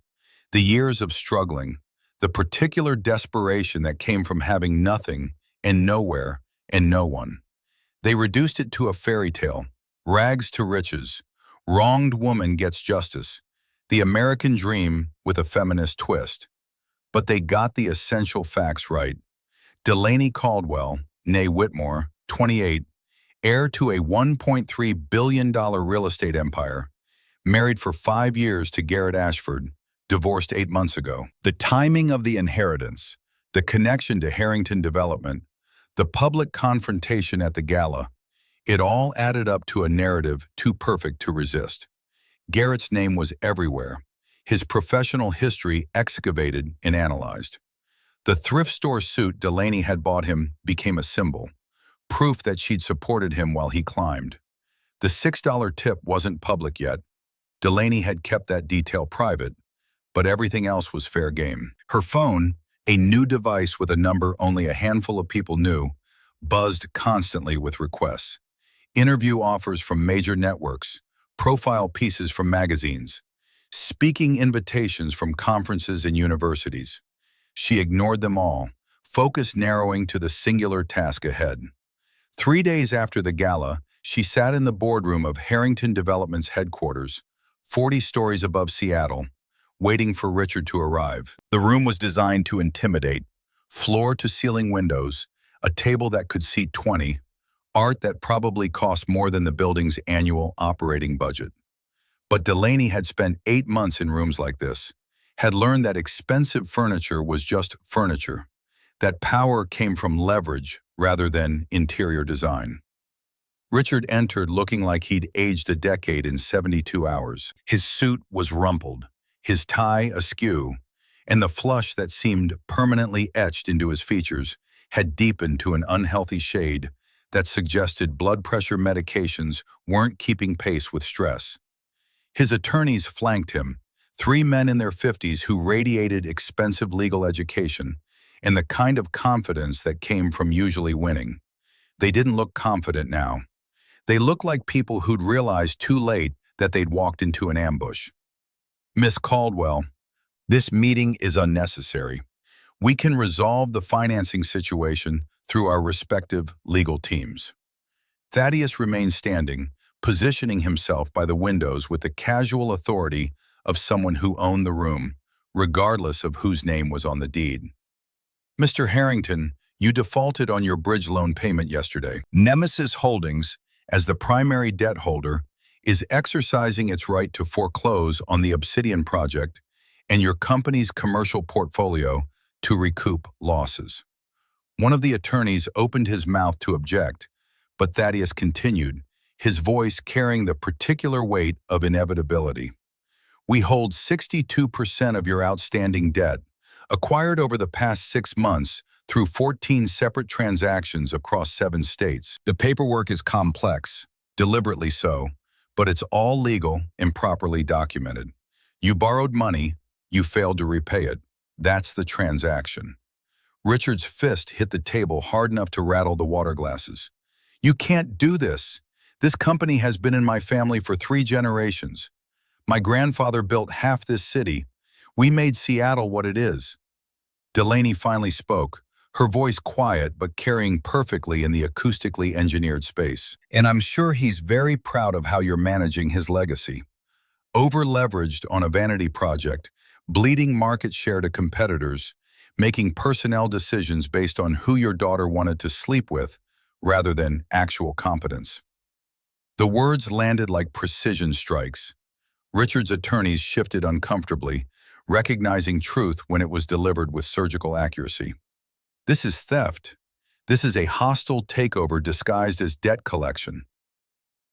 the years of struggling, the particular desperation that came from having nothing and nowhere and no one. They reduced it to a fairy tale, rags to riches, wronged woman gets justice, the American dream with a feminist twist. But they got the essential facts right. Delaney Caldwell, née Whitmore, 28, heir to a $1.3 billion real estate empire, married for 5 years to Garrett Ashford, divorced 8 months ago. The timing of the inheritance, the connection to Harrington Development, the public confrontation at the gala, it all added up to a narrative too perfect to resist. Garrett's name was everywhere, his professional history excavated and analyzed. The thrift store suit Delaney had bought him became a symbol, proof that she'd supported him while he climbed. The $6 tip wasn't public yet. Delaney had kept that detail private, but everything else was fair game. Her phone, a new device with a number only a handful of people knew, buzzed constantly with requests. Interview offers from major networks, profile pieces from magazines, speaking invitations from conferences and universities. She ignored them all, focus narrowing to the singular task ahead. 3 days after the gala, she sat in the boardroom of Harrington Development's headquarters, 40 stories above Seattle, waiting for Richard to arrive. The room was designed to intimidate, floor-to-ceiling windows, a table that could seat 20, art that probably cost more than the building's annual operating budget. But Delaney had spent 8 months in rooms like this, had learned that expensive furniture was just furniture, that power came from leverage rather than interior design. Richard entered looking like he'd aged a decade in 72 hours. His suit was rumpled, his tie askew, and the flush that seemed permanently etched into his features had deepened to an unhealthy shade that suggested blood pressure medications weren't keeping pace with stress. His attorneys flanked him, 3 men in their 50s who radiated expensive legal education and the kind of confidence that came from usually winning. They didn't look confident now. They looked like people who'd realized too late that they'd walked into an ambush. Miss Caldwell, this meeting is unnecessary. We can resolve the financing situation through our respective legal teams. Thaddeus remained standing, positioning himself by the windows with the casual authority of someone who owned the room, regardless of whose name was on the deed. Mr. Harrington, you defaulted on your bridge loan payment yesterday. Nemesis Holdings, as the primary debt holder, is exercising its right to foreclose on the Obsidian project and your company's commercial portfolio to recoup losses. One of the attorneys opened his mouth to object, but Thaddeus continued, his voice carrying the particular weight of inevitability. We hold 62% of your outstanding debt, acquired over the past 6 months through 14 separate transactions across 7 states. The paperwork is complex, deliberately so, but it's all legal and properly documented. You borrowed money, you failed to repay it. That's the transaction. Richard's fist hit the table hard enough to rattle the water glasses. You can't do this. This company has been in my family for 3 generations. My grandfather built half this city. We made Seattle what it is. Delaney finally spoke, her voice quiet but carrying perfectly in the acoustically engineered space. And I'm sure he's very proud of how you're managing his legacy. Over-leveraged on a vanity project, bleeding market share to competitors, making personnel decisions based on who your daughter wanted to sleep with rather than actual competence. The words landed like precision strikes. Richard's attorneys shifted uncomfortably, recognizing truth when it was delivered with surgical accuracy. This is theft. This is a hostile takeover disguised as debt collection.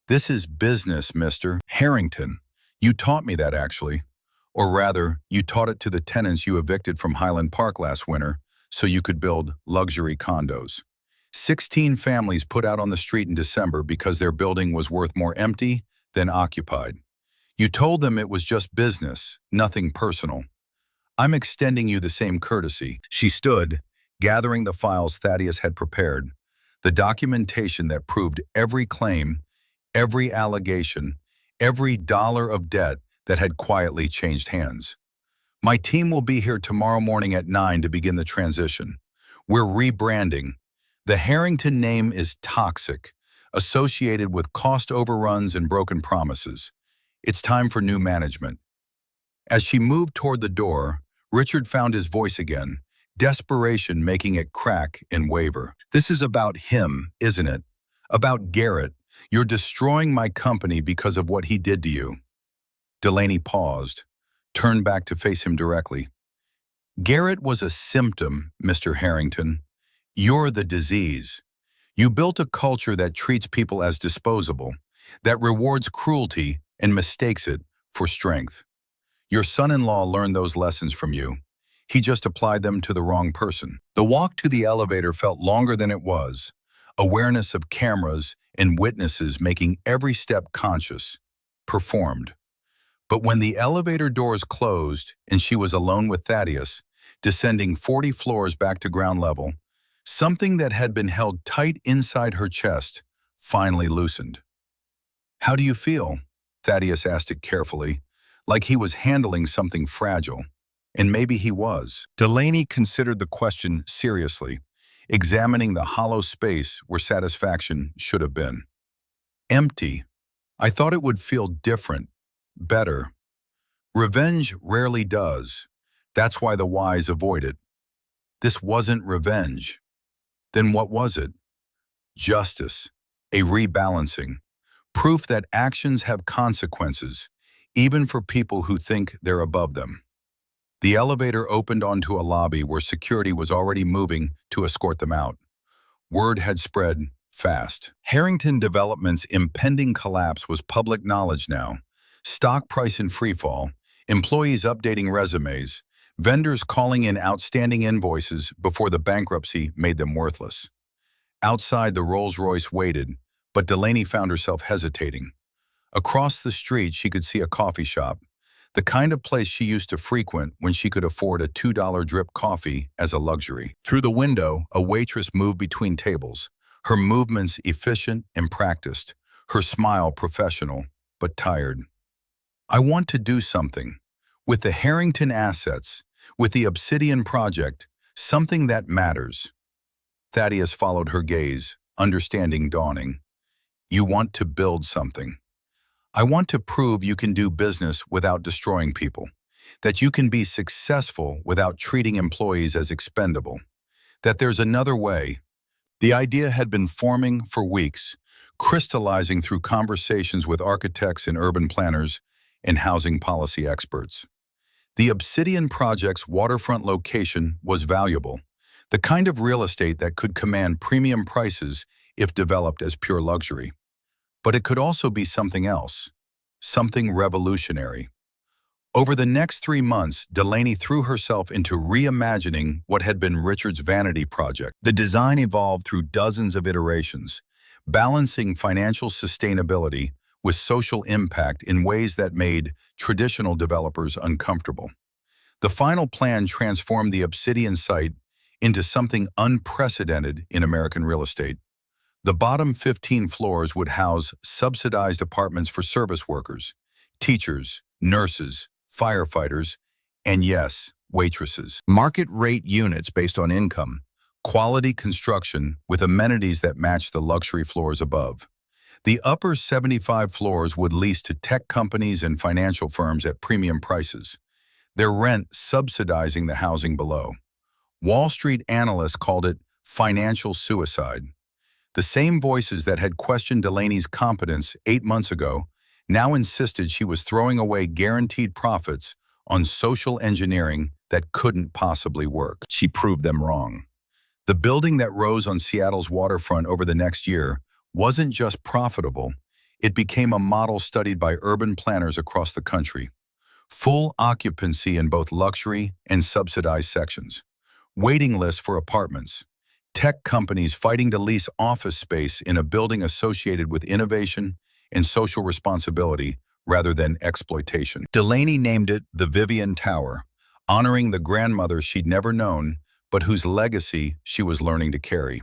This is business, Mr. Harrington. You taught me that, actually. Or rather, you taught it to the tenants you evicted from Highland Park last winter so you could build luxury condos. 16 families put out on the street in December because their building was worth more empty than occupied. You told them it was just business, nothing personal. I'm extending you the same courtesy. She stood, gathering the files Thaddeus had prepared, the documentation that proved every claim, every allegation, every dollar of debt that had quietly changed hands. My team will be here tomorrow morning at 9 to begin the transition. We're rebranding. The Harrington name is toxic, associated with cost overruns and broken promises. It's time for new management. As she moved toward the door, Richard found his voice again, desperation making it crack and waver. This is about him, isn't it? About Garrett. You're destroying my company because of what he did to you. Delaney paused, turned back to face him directly. Garrett was a symptom, Mr. Harrington. You're the disease. You built a culture that treats people as disposable, that rewards cruelty and mistakes it for strength. Your son-in-law learned those lessons from you. He just applied them to the wrong person. The walk to the elevator felt longer than it was, awareness of cameras and witnesses making every step conscious, performed. But when the elevator doors closed and she was alone with Thaddeus, descending 40 floors back to ground level, something that had been held tight inside her chest finally loosened. How do you feel? Thaddeus asked it carefully, like he was handling something fragile. And maybe he was. Delaney considered the question seriously, examining the hollow space where satisfaction should have been. Empty. I thought it would feel different, better. Revenge rarely does. That's why the wise avoid it. This wasn't revenge. Then what was it? Justice, a rebalancing, proof that actions have consequences, even for people who think they're above them. The elevator opened onto a lobby where security was already moving to escort them out. Word had spread fast. Harrington Development's impending collapse was public knowledge now. Stock price in freefall, employees updating resumes, vendors calling in outstanding invoices before the bankruptcy made them worthless. Outside, the Rolls-Royce waited, but Delaney found herself hesitating. Across the street, she could see a coffee shop, the kind of place she used to frequent when she could afford a $2 drip coffee as a luxury. Through the window, a waitress moved between tables, her movements efficient and practiced, her smile professional, but tired. I want to do something. With the Harrington assets, with the Obsidian project, something that matters. Thaddeus followed her gaze, understanding dawning. You want to build something. I want to prove you can do business without destroying people, that you can be successful without treating employees as expendable, that there's another way. The idea had been forming for weeks, crystallizing through conversations with architects and urban planners and housing policy experts. The Obsidian project's waterfront location was valuable, the kind of real estate that could command premium prices if developed as pure luxury. But it could also be something else, something revolutionary. Over the next 3 months, Delaney threw herself into reimagining what had been Richard's vanity project. The design evolved through dozens of iterations, balancing financial sustainability with social impact in ways that made traditional developers uncomfortable. The final plan transformed the Obsidian site into something unprecedented in American real estate. The bottom 15 floors would house subsidized apartments for service workers, teachers, nurses, firefighters, and yes, waitresses. Market rate units based on income, quality construction with amenities that match the luxury floors above. The upper 75 floors would lease to tech companies and financial firms at premium prices, their rent subsidizing the housing below. Wall Street analysts called it financial suicide. The same voices that had questioned Delaney's competence 8 months ago now insisted she was throwing away guaranteed profits on social engineering that couldn't possibly work. She proved them wrong. The building that rose on Seattle's waterfront over the next year wasn't just profitable, it became a model studied by urban planners across the country. Full occupancy in both luxury and subsidized sections. Waiting lists for apartments. Tech companies fighting to lease office space in a building associated with innovation and social responsibility rather than exploitation. Delaney named it the Vivian Tower, honoring the grandmother she'd never known, but whose legacy she was learning to carry.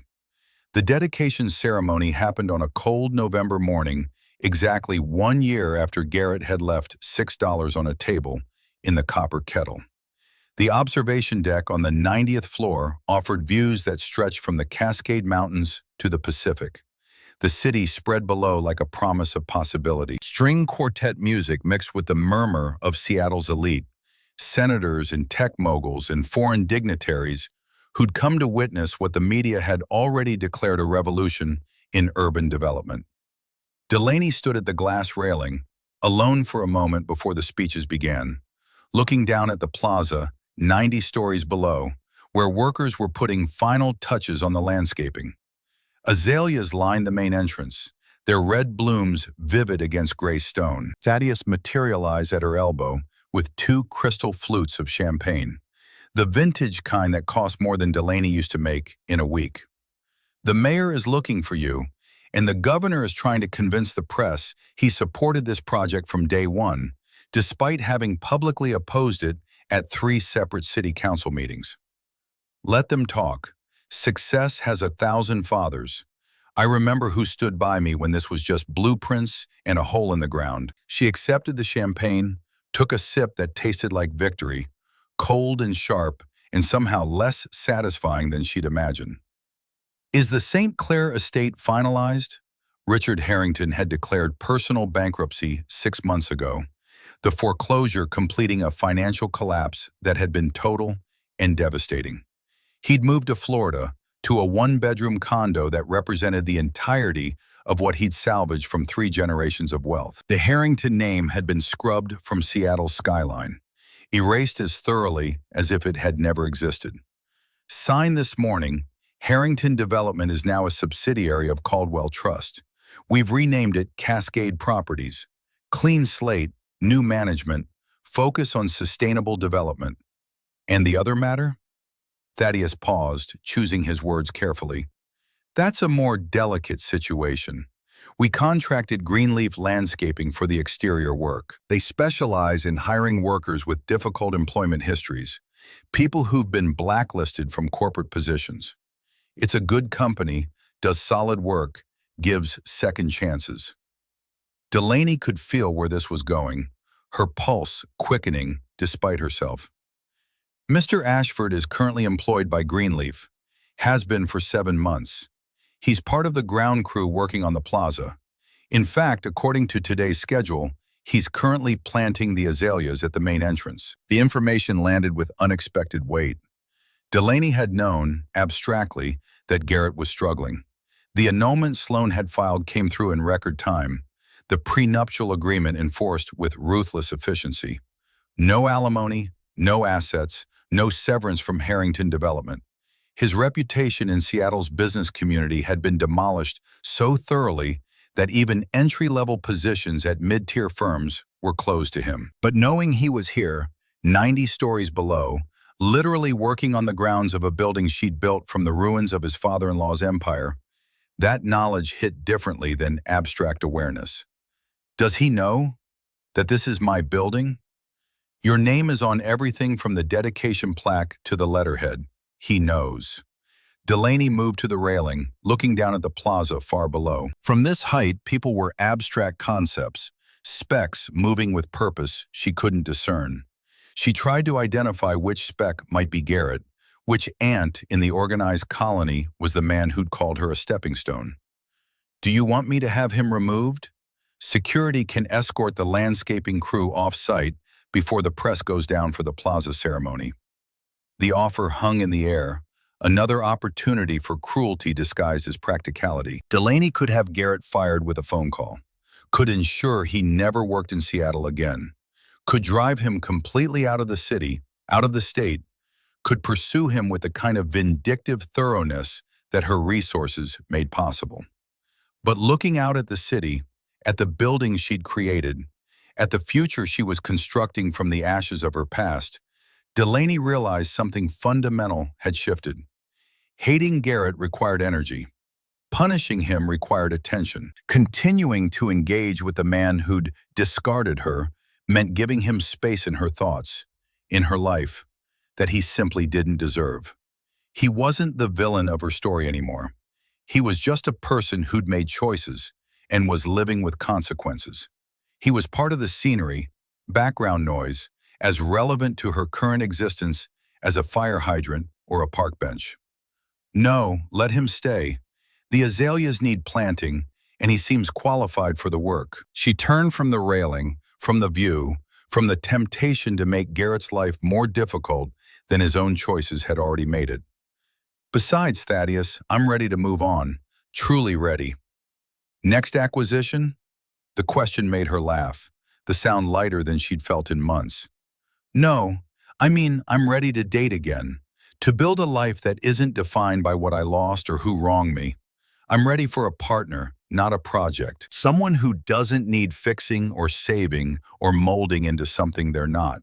The dedication ceremony happened on a cold November morning, exactly 1 year after Garrett had left $6 on a table in the copper kettle. The observation deck on the 90th floor offered views that stretched from the Cascade Mountains to the Pacific. The city spread below like a promise of possibility. String quartet music mixed with the murmur of Seattle's elite, senators and tech moguls and foreign dignitaries who'd come to witness what the media had already declared a revolution in urban development. Delaney stood at the glass railing, alone for a moment before the speeches began, looking down at the plaza 90 stories below, where workers were putting final touches on the landscaping. Azaleas lined the main entrance, their red blooms vivid against gray stone. Thaddeus materialized at her elbow with 2 crystal flutes of champagne, the vintage kind that cost more than Delaney used to make in a week. The mayor is looking for you, and the governor is trying to convince the press he supported this project from day one, despite having publicly opposed it at 3 separate city council meetings. Let them talk. Success has 1,000 fathers. I remember who stood by me when this was just blueprints and a hole in the ground. She accepted the champagne, took a sip that tasted like victory, cold and sharp, and somehow less satisfying than she'd imagined. Is the St. Clair estate finalized? Richard Harrington had declared personal bankruptcy 6 months ago, the foreclosure completing a financial collapse that had been total and devastating. He'd moved to Florida, to a 1-bedroom condo that represented the entirety of what he'd salvaged from 3 generations of wealth. The Harrington name had been scrubbed from Seattle's skyline, erased as thoroughly as if it had never existed. Signed this morning, Harrington Development is now a subsidiary of Caldwell Trust. We've renamed it Cascade Properties. Clean slate, new management, focus on sustainable development. And the other matter? Thaddeus paused, choosing his words carefully. That's a more delicate situation. We contracted Greenleaf Landscaping for the exterior work. They specialize in hiring workers with difficult employment histories, people who've been blacklisted from corporate positions. It's a good company, does solid work, gives second chances. Delaney could feel where this was going, her pulse quickening despite herself. Mr. Ashford is currently employed by Greenleaf, has been for 7 months. He's part of the ground crew working on the plaza. In fact, according to today's schedule, he's currently planting the azaleas at the main entrance. The information landed with unexpected weight. Delaney had known, abstractly, that Garrett was struggling. The annulment Sloan had filed came through in record time, the prenuptial agreement enforced with ruthless efficiency. No alimony, no assets, no severance from Harrington Development. His reputation in Seattle's business community had been demolished so thoroughly that even entry-level positions at mid-tier firms were closed to him. But knowing he was here, 90 stories below, literally working on the grounds of a building she'd built from the ruins of his father-in-law's empire, that knowledge hit differently than abstract awareness. Does he know that this is my building? Your name is on everything from the dedication plaque to the letterhead. He knows. Delaney moved to the railing, looking down at the plaza far below. From this height, people were abstract concepts, specks moving with purpose she couldn't discern. She tried to identify which speck might be Garrett, which ant in the organized colony was the man who'd called her a stepping stone. Do you want me to have him removed? Security can escort the landscaping crew off-site before the press goes down for the plaza ceremony. The offer hung in the air, another opportunity for cruelty disguised as practicality. Delaney could have Garrett fired with a phone call, could ensure he never worked in Seattle again, could drive him completely out of the city, out of the state, could pursue him with the kind of vindictive thoroughness that her resources made possible. But looking out at the city, at the buildings she'd created, at the future she was constructing from the ashes of her past, Delaney realized something fundamental had shifted. Hating Garrett required energy. Punishing him required attention. Continuing to engage with the man who'd discarded her meant giving him space in her thoughts, in her life, that he simply didn't deserve. He wasn't the villain of her story anymore. He was just a person who'd made choices and was living with consequences. He was part of the scenery, background noise, as relevant to her current existence as a fire hydrant or a park bench. No, let him stay. The azaleas need planting, and he seems qualified for the work. She turned from the railing, from the view, from the temptation to make Garrett's life more difficult than his own choices had already made it. Besides, Thaddeus, I'm ready to move on, truly ready. Next acquisition? The question made her laugh, the sound lighter than she'd felt in months. No, I mean, I'm ready to date again, to build a life that isn't defined by what I lost or who wronged me. I'm ready for a partner, not a project. Someone who doesn't need fixing or saving or molding into something they're not.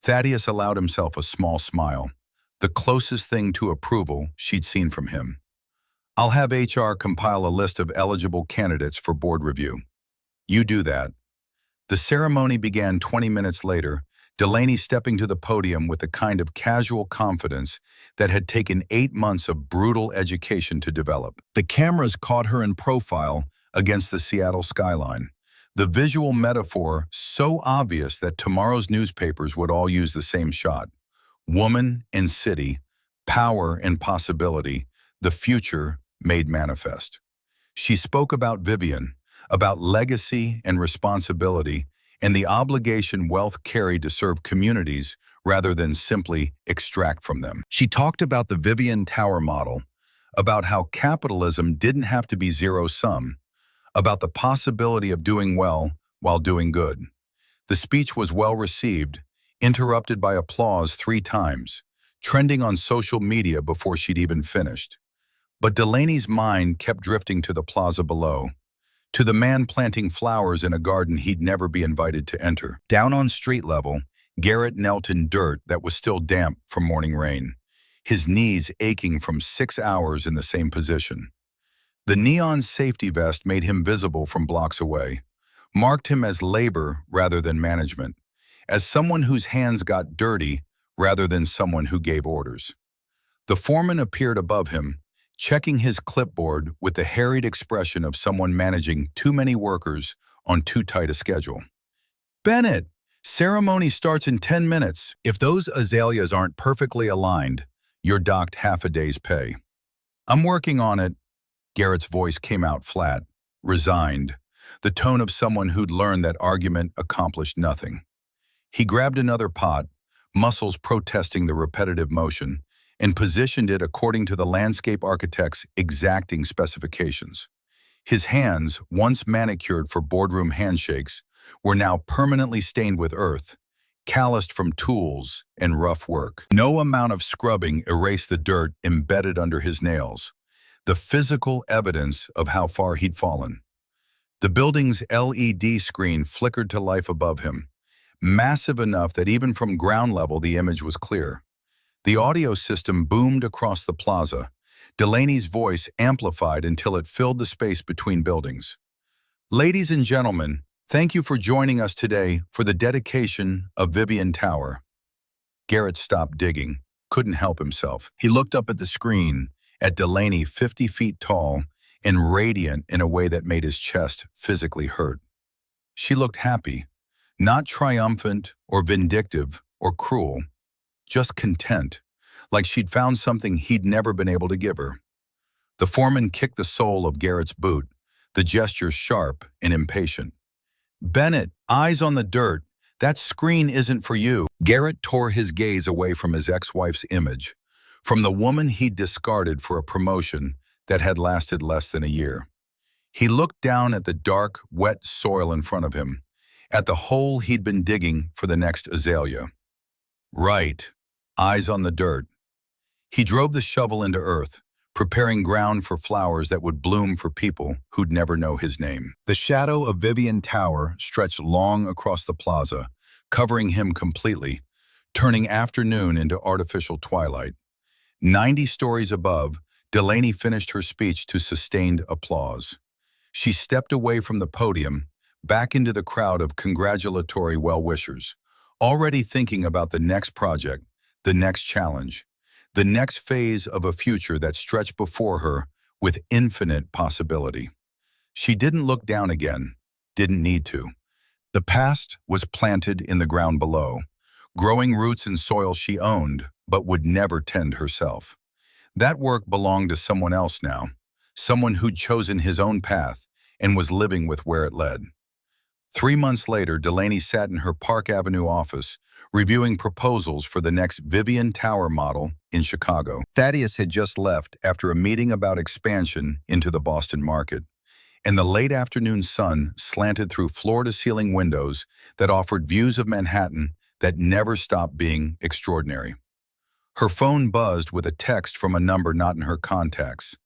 Thaddeus allowed himself a small smile, the closest thing to approval she'd seen from him. I'll have HR compile a list of eligible candidates for board review. You do that. The ceremony began 20 minutes later, Delaney stepping to the podium with the kind of casual confidence that had taken 8 months of brutal education to develop. The cameras caught her in profile against the Seattle skyline, the visual metaphor so obvious that tomorrow's newspapers would all use the same shot. Woman and city, power and possibility, the future made manifest. She spoke about Vivian, about legacy and responsibility, and the obligation wealth carried to serve communities rather than simply extract from them. She talked about the Vivian Tower model, about how capitalism didn't have to be zero-sum, about the possibility of doing well while doing good. The speech was well received, interrupted by applause 3 times, trending on social media before she'd even finished. But Delaney's mind kept drifting to the plaza below, to the man planting flowers in a garden he'd never be invited to enter. Down on street level, Garrett knelt in dirt that was still damp from morning rain, his knees aching from 6 hours in the same position. The neon safety vest made him visible from blocks away, marked him as labor rather than management, as someone whose hands got dirty rather than someone who gave orders. The foreman appeared above him, checking his clipboard with the harried expression of someone managing too many workers on too tight a schedule. Bennett, ceremony starts in 10 minutes. If those azaleas aren't perfectly aligned, you're docked half a day's pay. I'm working on it. Garrett's voice came out flat, resigned, the tone of someone who'd learned that argument accomplished nothing. He grabbed another pot, muscles protesting the repetitive motion, and positioned it according to the landscape architect's exacting specifications. His hands, once manicured for boardroom handshakes, were now permanently stained with earth, calloused from tools and rough work. No amount of scrubbing erased the dirt embedded under his nails, the physical evidence of how far he'd fallen. The building's LED screen flickered to life above him, massive enough that even from ground level the image was clear. The audio system boomed across the plaza, Delaney's voice amplified until it filled the space between buildings. Ladies and gentlemen, thank you for joining us today for the dedication of Vivian Tower. Garrett stopped digging, couldn't help himself. He looked up at the screen, at Delaney 50 feet tall and radiant in a way that made his chest physically hurt. She looked happy, not triumphant or vindictive or cruel, just content, like she'd found something he'd never been able to give her. The foreman kicked the sole of Garrett's boot, the gesture sharp and impatient. Bennett, eyes on the dirt. That screen isn't for you. Garrett tore his gaze away from his ex-wife's image, from the woman he'd discarded for a promotion that had lasted less than a year. He looked down at the dark, wet soil in front of him, at the hole he'd been digging for the next azalea. Right, eyes on the dirt. He drove the shovel into earth, preparing ground for flowers that would bloom for people who'd never know his name. The shadow of Vivian Tower stretched long across the plaza, covering him completely, turning afternoon into artificial twilight. 90 stories above, Delaney finished her speech to sustained applause. She stepped away from the podium, back into the crowd of congratulatory well-wishers, already thinking about the next project, the next challenge, the next phase of a future that stretched before her with infinite possibility. She didn't look down again, didn't need to. The past was planted in the ground below, growing roots in soil she owned but would never tend herself. That work belonged to someone else now, someone who'd chosen his own path and was living with where it led. 3 months later, Delaney sat in her Park Avenue office, reviewing proposals for the next Vivian Tower model in Chicago. Thaddeus had just left after a meeting about expansion into the Boston market, and the late afternoon sun slanted through floor-to-ceiling windows that offered views of Manhattan that never stopped being extraordinary. Her phone buzzed with a text from a number not in her contacts.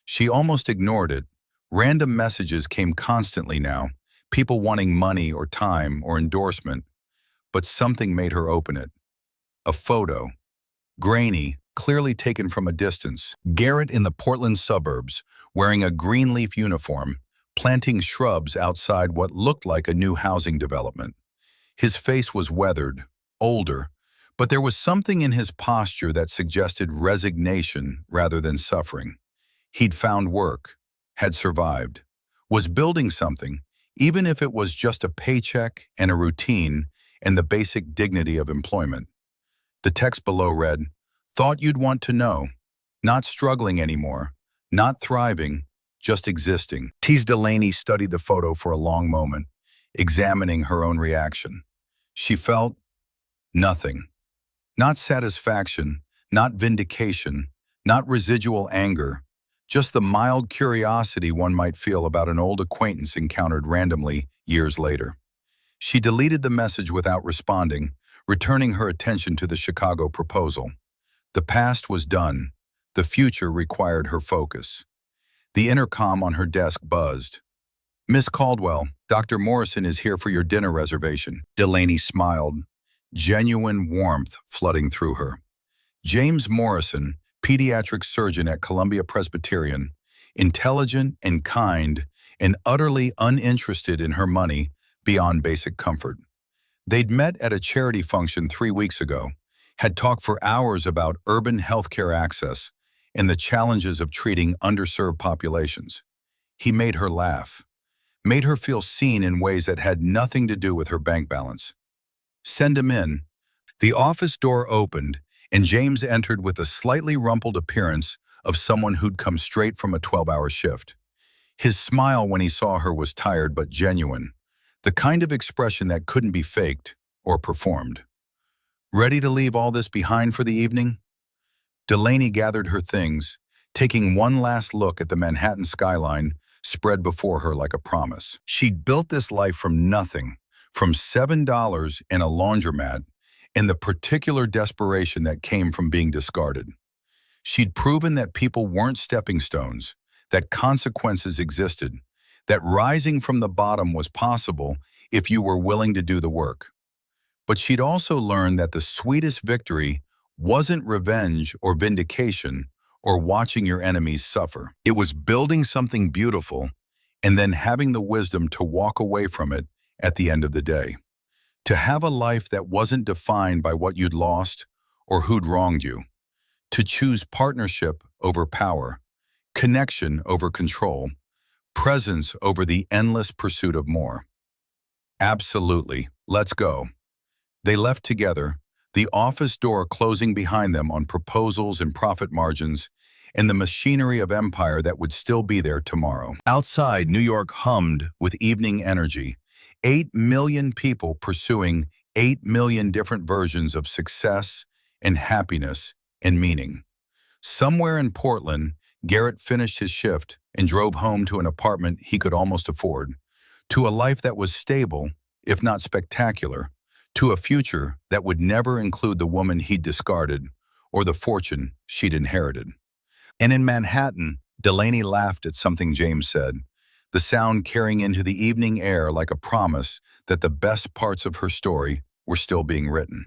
She almost ignored it. Random messages came constantly now, people wanting money or time or endorsement, but something made her open it. A photo. Grainy, clearly taken from a distance. Garrett in the Portland suburbs, wearing a green leaf uniform, planting shrubs outside what looked like a new housing development. His face was weathered, older, but there was something in his posture that suggested resignation rather than suffering. He'd found work, had survived, was building something, even if it was just a paycheck and a routine and the basic dignity of employment. The text below read, "Thought you'd want to know. Not struggling anymore, not thriving, just existing." Tease Delaney studied the photo for a long moment, examining her own reaction. She felt nothing. Not satisfaction, not vindication, not residual anger, just the mild curiosity one might feel about an old acquaintance encountered randomly years later. She deleted the message without responding, returning her attention to the Chicago proposal. The past was done. The future required her focus. The intercom on her desk buzzed. "Miss Caldwell, Dr. Morrison is here for your dinner reservation." Delaney smiled, genuine warmth flooding through her. James Morrison, pediatric surgeon at Columbia Presbyterian, intelligent and kind and utterly uninterested in her money beyond basic comfort. They'd met at a charity function 3 weeks ago, had talked for hours about urban healthcare access, and the challenges of treating underserved populations. He made her laugh, made her feel seen in ways that had nothing to do with her bank balance. Send him in. The office door opened, and James entered with a slightly rumpled appearance of someone who'd come straight from a 12-hour shift. His smile when he saw her was tired but genuine, the kind of expression that couldn't be faked or performed. Ready to leave all this behind for the evening? Delaney gathered her things, taking one last look at the Manhattan skyline spread before her like a promise. She'd built this life from nothing, from $7 in a laundromat, and the particular desperation that came from being discarded. She'd proven that people weren't stepping stones, that consequences existed, that rising from the bottom was possible if you were willing to do the work. But she'd also learned that the sweetest victory wasn't revenge or vindication or watching your enemies suffer. It was building something beautiful and then having the wisdom to walk away from it at the end of the day. To have a life that wasn't defined by what you'd lost or who'd wronged you. To choose partnership over power, connection over control, presence over the endless pursuit of more. Absolutely. Let's go. They left together, the office door closing behind them on proposals and profit margins, and the machinery of empire that would still be there tomorrow. Outside, New York hummed with evening energy. 8 million people pursuing 8 million different versions of success and happiness and meaning. Somewhere in Portland, Garrett finished his shift and drove home to an apartment he could almost afford, to a life that was stable, if not spectacular, to a future that would never include the woman he'd discarded or the fortune she'd inherited. And in Manhattan, Delaney laughed at something James said, the sound carrying into the evening air like a promise that the best parts of her story were still being written.